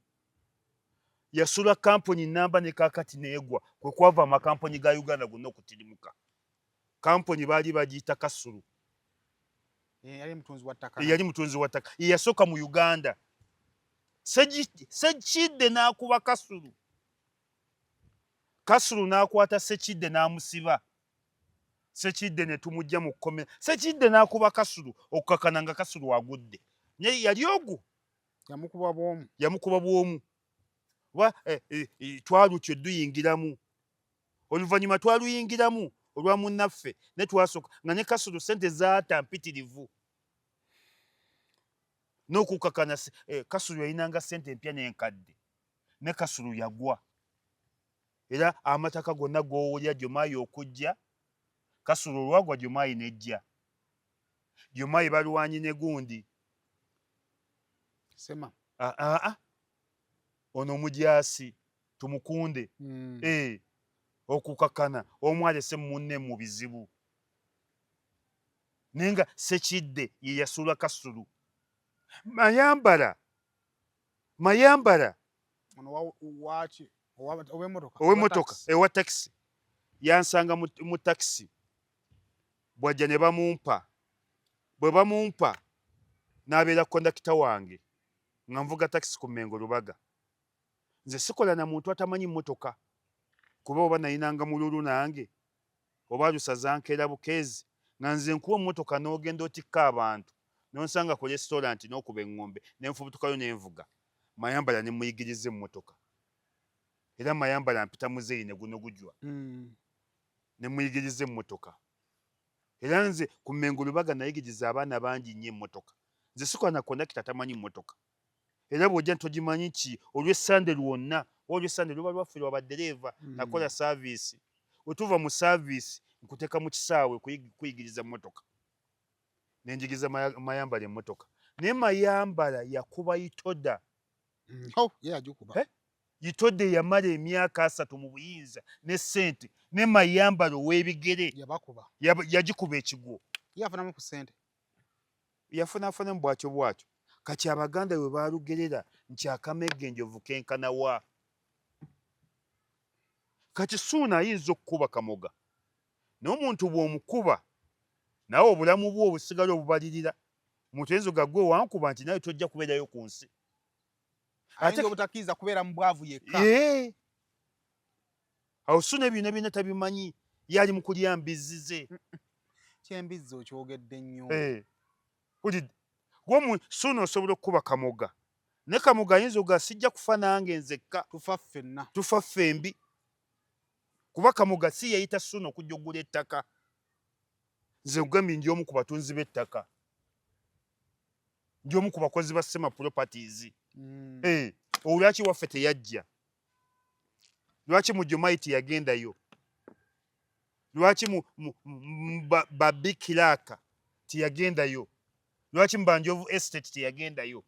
yasula kampuni namba ne kaakati neegwa kwe kwava amakampuni ga Uganda gonna okutirimuka kampuni baali bagiyita Kasulu yali mutunzi wa ttaka yasooka mu Uganda Ssekidde n'akuba Kasulu n'akwata Ssekidde n'amusiba Ssekidde ne tumujja mu kkomera Ssekidde n'akuba Kasulu okukakana nga Kasulu agudde naye yali ogwo yamukuba bwomu twalutyo duyingiramu oluvannyuma twaluyingiramu olwa munnaffe ne twasooka nga ne Kasulu sente zaata mpitirivu n'okukakana Kasulu yalinanga sente empya n'enkadde ne Kasulu yagwa era amataka gonna g'owulya Jomaayi okujja Kasulu olwagwa Jomaayi nejja Jomaayi balwanyi ne gundi Sema ono omujaasi tumukunde okukakana omu alese munne mu bizibu nenga Sekidde ye yasula Kasulu. Mayambala ono wachi ow'emmotoka ewa taxi yansanga mu taxi bwajja ne bamumpa bwe bamumpa n'abeera kondakita wange nga nvuga taxi ku Mmengo Lubaga. Nze sikola na muntu atamanyi mmotoka kuba oba nayinanga mululu nange oba lusazankeera bukeezi nga nze nkuwa emmotoka n'ogenda otikka abantu nonsanga ku restaurant n'okuba eŋŋombe nenfubutukayo nenvuga. Mayambala ne muyigiriza emmotoka era Mayambala mpita muzeeyi ne guno gujwa ne muyigiriza emmotoka era nze ku Mmengo Lubaga nayigiriza abaana bangi nnyo emmotoka. Nze sikola na kondakita tamanyi mmotoka era bw'ojja togimanyi ki olw'essande lwonna olw'essande luba lwaffe lwa baddereeva nakola saaviisi wetuva mu saaviisi nkuteeka mu kisaawe kuyigiriza mmotoka nenjigiriza Mayambala emmotoka naye Mayambala yakuba Itoda. Itoda yamala emyaka 3 mu buyinza ne ssente ne Mayambala ow'ebigere yagikuba ekigwo yafunamu ku ssente yafunafunamu bwatyo kati Abaganda bwe baalugerera nti akamegge enjovu kenkana wa. Kati Ssuuna ayinza okukuba Kamoga n'omuntu bw'omukuba nawe obulamu bwo obusigala obubalirira omuntu ayinza gagwe wankuba nti nawe tojja kubeerayo ku nsi ate obutakkiriza kubeera mu bwavu yekka. Awo Ssuuna ebyonna byonna tabimanyi yali mu kulya mbizzi ze. Kyembizzi okyogedde nnyo. Ssuuna osobola okukuba Kamoga ne Kamoga ayinza oga sijja kufa nange nzekka tufa ffembi kuba Kamoga si yayita Ssuuna okujja okugula ettaka. Nze nkugambye ndi omu ku batunzi b'ettaka ndi omu ku bakozi ba Sema Properties. Olwaki waffe teyajja? Lwaki mu Jomaiti yagendayo? Lwaki Babi Kiraka teyagendayo? Lwaki Mbanjovu Estate teyagendayo?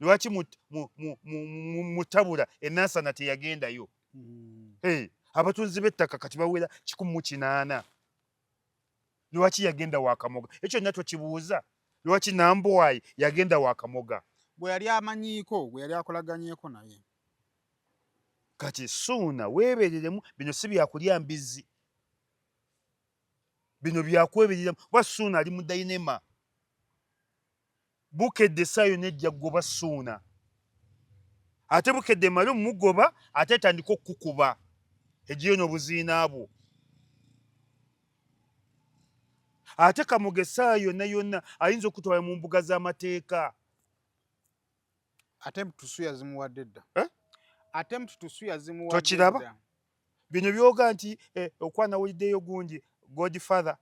Lwaki Mutabula Enasana teyagendayo? Abatunzi b'ettaka kati bawera 180. Lwaki yagenda wa Kamoga? Ekyo natwe kibuuza. Lwaki Nambwayi yagenda wa Kamoga? Gwe yali amanyiiko, gwe yali akolaganyeeko naye. Kati Ssuuna weebereremu, bino si byakulya mbizzi. Bino byakwebereramu. Wa Ssuuna ali mu dayinema. Bukedde essaayo nejja kugoba Ssuuna. Ate Bukedde emale omugoba ate etandika okukuba. Egiyo n'obuziina bwo. Ate Kamoga essaayo yonna yonna ayinza okutwala mu mbuga z'amateeka. Ate Mtusu yazimuwadde dda. Ate Mtusu yazimuwadde dda. Tokiraba? Bino byoga nti okwanawuliddeyo gungi Godfather.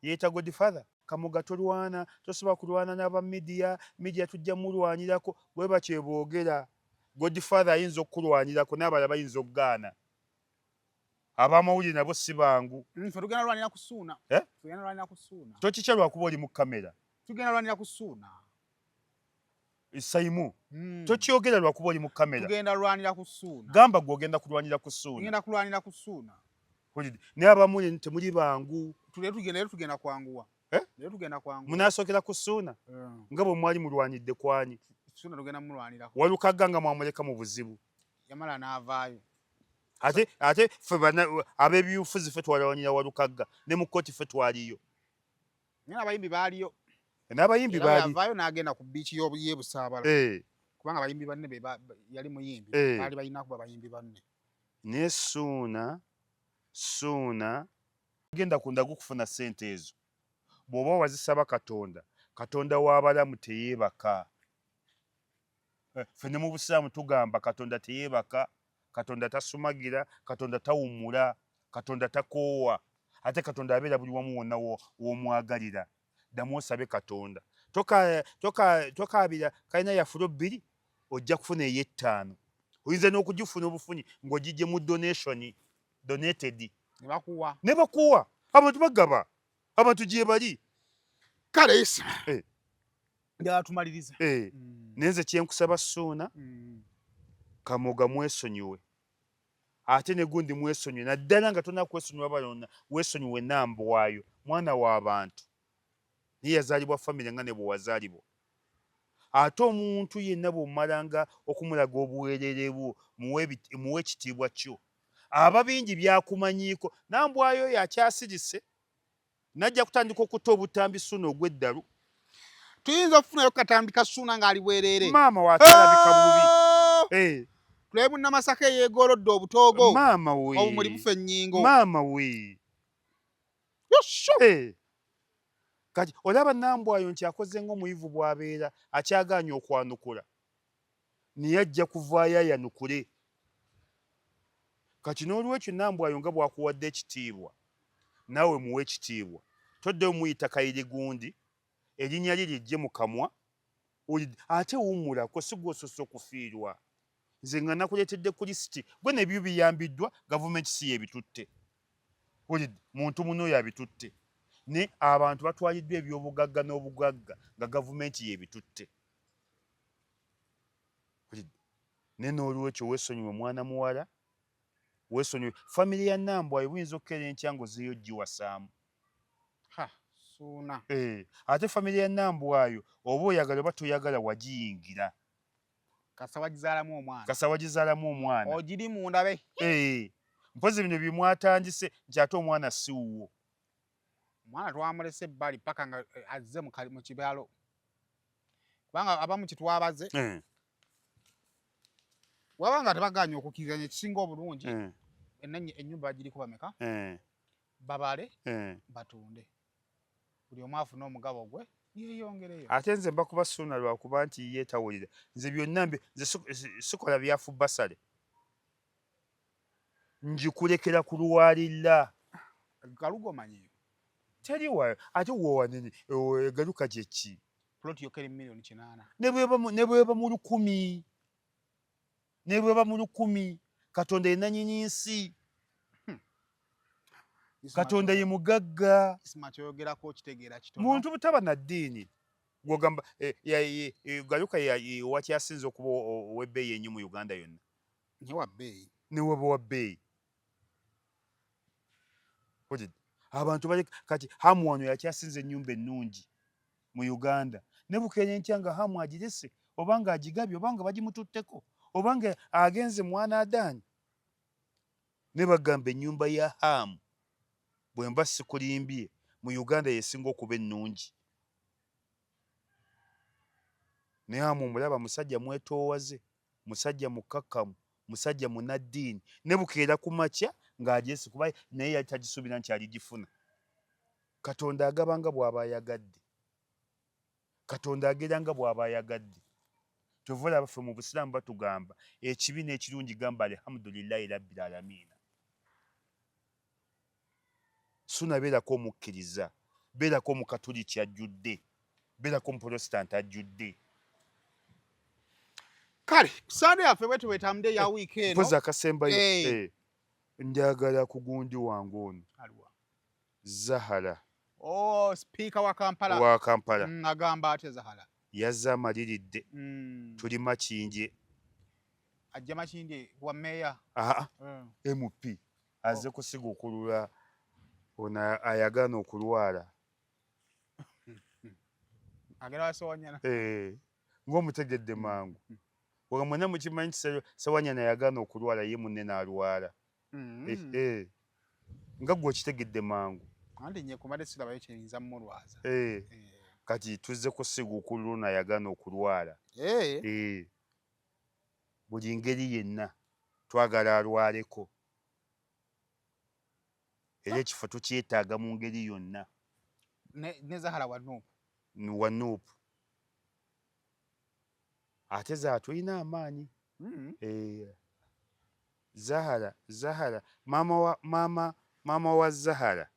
Yeeta Godfather. Kamoga tolwana, tosobola kulwana n'aba media tujja mulwanirako bwe bakyeboogera. Godfather ayinza okukulwanirako n'abalala bayinza okugaana. Abamawulire nabo si bangu. Tugenda lwanira ku Ssuuna. Tugenda lwanira ku Ssuuna. Tokikya lwakuba oli mu kamera. Tugenda lwanira ku Ssuuna. Saimu. Tokyogera lwakuba oli mu kamera. Tugenda lwanira ku Ssuuna. Gamba gw'ogenda kulwanira ku Ssuuna. Tugenda kulwanira ku Ssuuna. Ne abamuli temuli bangu. Tugenda kwanguwa. Tugenda kwanguwa. Munasookera ku Ssuuna. Nga bwe mwali mulwanidde kwani. Ssuuna tugenda mulwanirako. Walukagga nga mwamuleka mu buzibu. Yamala n'avaayo. Ate ffe ab'ebyobufuzi ffe twalwanira Walukagga ne mu kkooti ffe twaliyo. N'abayimbi baaliyo. N'abayimbi baali. Yavaayo n'agenda ku biiki y'e Busaabala. Kubanga abayimbi banne yali muyimbi. Baali balina kuba bayimbi banne. Ne Ssuuna genda kundaga okufuna ssente ezo. Bw'oba wazisaba Katonda w'abalamu teyeebaka. Ffe ne mu busiraamu tugamba Katonda teyeebaka, Katonda tasumagira, Katonda tawummula, Katonda takoowa. Ate Katonda abeera buli wamu wonna w'omwagalira. Ddamu osabe Katonda. Tokaabira kalina yafulo 2 ojja kufuna ey'ettaano. Oyinza n'okugifuna obufunyi ng'ogijje mu donated. Ne bakuwa. Abantu bagaba. Abantu gye bali. Kale isa. Njala tumalirize. Nenze kyenkusaba Ssuuna. Kamoga mwesonyiwe. ate ne gundi mwesonyiwe naddala nga tonna kwesonyiwa balonna weesonyiwe nambwayo mwana w'abantu naye yazaalibwa famire nga ne bwe wazaalibwa ate omuntu yenna bw'omalanga okumulaga obuweerere bwo muwe ekitiibwa kyo aba bingi byakumanyiiko nambwayo oyo akyasirise najja kutandika okutta obutambi Ssuuna ogw'eddalu tuyinza okufunayo katambi ka Ssuuna ng'ali bwereere maama waatalabika bubi tulabe munnamasaka eyeegolodde obutoogo maama we obumuli bufa ennyingo maama we kati olaba nambwayo nti akoze ng'omuyivu bw'abeera akyagaanye okwanukula naye ajja kuvaayo ayanukule kati n'olwekyo nambwayo nga bw'akuwadde ekitiibwa naawe muwe ekitiibwa toddeyo muyita kayirigundi erinnya lye lijje mu kamwa ate wummulako si gw'osoose okufiirwa nze nga nakuleetedde kulisiti gwe nebyo biyambiddwa gavumenti si yebitutte olidde muntu muno yabitutte ne abantu batwaliddwa ebyobugagga n'obugagga nga gavumenti yebitutte ne n'olwekyo weesonyiwe mwana muwala weesonyiwe famire ya nambwayo buyinza okukeera enkya ng'ozeeyo giwasaamu Ssuuna ate famire ya nambwayo oba oyagala oba toyagala wagiyingira kasa wagizaalamu omwana kasa wagizaalamu omwana ogiri mundabe mpozi bino bimwatandise nti ate omwana si wuwo omwana twamulese ebbali paka nga azze mu kibaalo kubanga abamu kitwabaze waba nga tebaganye okukirizanya ekisinga obulungi ennyumba bagiriko bameka babale batunde buli omu afuna omugabo gwe yeeyongereyo ate nze mba kuba Ssuuna lwakuba nti yeetawulira nze byonna nze sikola byafu basale ngikulekera ku lwalira galugo manyiyo teri wayo ate wowanene egaluka gye ki ploti yokeri milioni 8 ne bweba mu 10 ne bweba mu 10 Katonda ye nannyini nsi Katonda ye mugagga isima kyogerako kitegeera kitono muntu butaba na ddiini gwogamba galuka wakyasinze okuba ow'ebbeeyi ennyo mu Uganda yonna ne weba wa bbeeyi abantu bali kati hamu wano yakyasinze ennyumba ennungi mu Uganda ne bukeera enkya nga hamu agirese obanga agigabye obanga bagimututteko obanga agenze mwana Adaani ne bagamba ennyumba ya hamu bwe mba sikulimbye mu Uganda yesinga okuba ennungi naye hamu omulaba musajja mwetoowaze musajja mukkakkamu musajja munaddiini ne bukeera ku makya ng'agyese kuba naye yali tagisuubira nti aligifuna Katonda agaba nga bw'aba ayagadde Katonda agera nga bw'aba ayagadde kyova olaba ffe mu Busiraamu batugamba ekibi n'ekirungi gamba alhamdulillahi rabbil alamiina Ssuuna beerako omukkiriza beerako omukatuliki ajjudde beerako omuprotestant ajjudde kale Sande yaffe bwe tuwetambudde ya wiiki eno mpozi akasembayo njagala ku gundi wange ono Zahara sipiika wa Kampala agamba ate Zahara yazze amaliridde tuli Makinje ajja Makinje wa meeya MP azze kusiga okulula ono ayagana okulwala agera wasowanyana ng'omutegedde mangu wega mwena mukimanyi nti Sewanyana yagana okulwala ye munne n'alwala nga gwe okitegedde mangu anti nye kumadde sirabayo kyeyinza mmulwaza kati tuzze kusiga okuluna yagana okulwala buli ngeri yenna twagala alwaleko era ekifo tukyetaaga mu ngeri yonna ne Zahara wa Nuupu ate za tulina amaanyi Zahara maama wa Zahara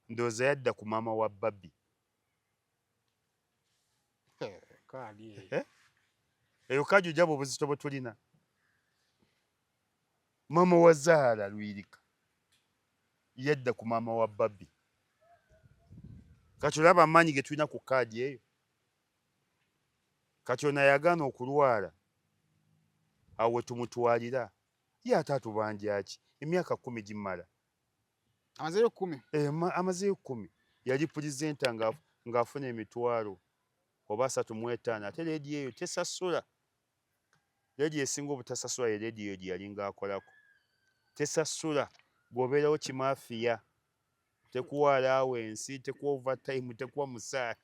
ndowooza yadda ku maama wa Babbi eyo kajja abo obuzito bwe tulina maama wa Zahara Lwirika yadda ku maama wa Babbi kati olaba amaanyi ge tulina ku kaadi eyo kati ono yagaana okulwala awo we tumutwalira ye ate atubanja ki emyaka 10 gimala amazeyo 10 amazeyo 10 yali pulezidenta ng'afuna emitwalo oba 35 ate leediyo eyo tesasula leediyo esinga obutasasula ye leediyo gye yali ng'akolako tesasula bw'obeerawo kimafiya tekuwa allowance tekuwa overtime tekuwa musaala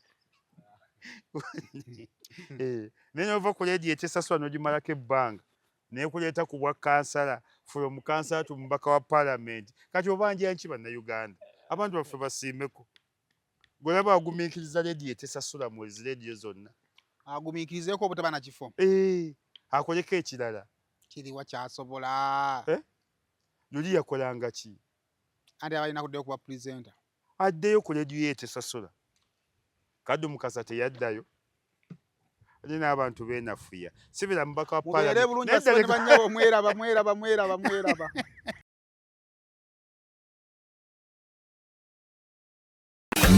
naye nova ku leediyo tesasula n'ogimalako ebbanga naye kuleeta ku bwa kansala from kansala to mubaka wa parliament kati obanja nki bannayuganda abantu baffe basiimeko gwelaba agumiikiriza leediyo tesasula mwezi leediyo zonna agumiikirizeeko obutaba na kifo akoleko ekirala kiriwa kyasobola luli yakolanga ki andi abalina kuddeyo kuba pulezidenta addeyo ku leediyo ye tesasula kaddu mukasa teyaddayo ate n'abantu beenafuya sibira mubaka wa parliament mweraba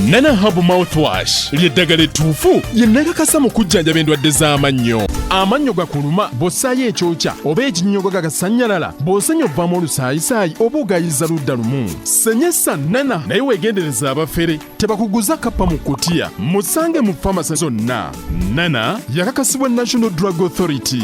Nana Hub Mouthwash ly'eddagala ettuufu lye nnakakasa mu kujjanjaba endwadde z'amannyo. Amannyo gakuluma bw'ossaayo ekyokya oba ekinnyogo gagasannyalala bw'osenya ovaamu olusaayisaayi oba ogayiza ludda lumu. Senyesa Nana naye weegendereza abafere tebakuguza kappa mu kkutiya musange mu famasi zonna. Nana yakakasibwa National Drug Authority.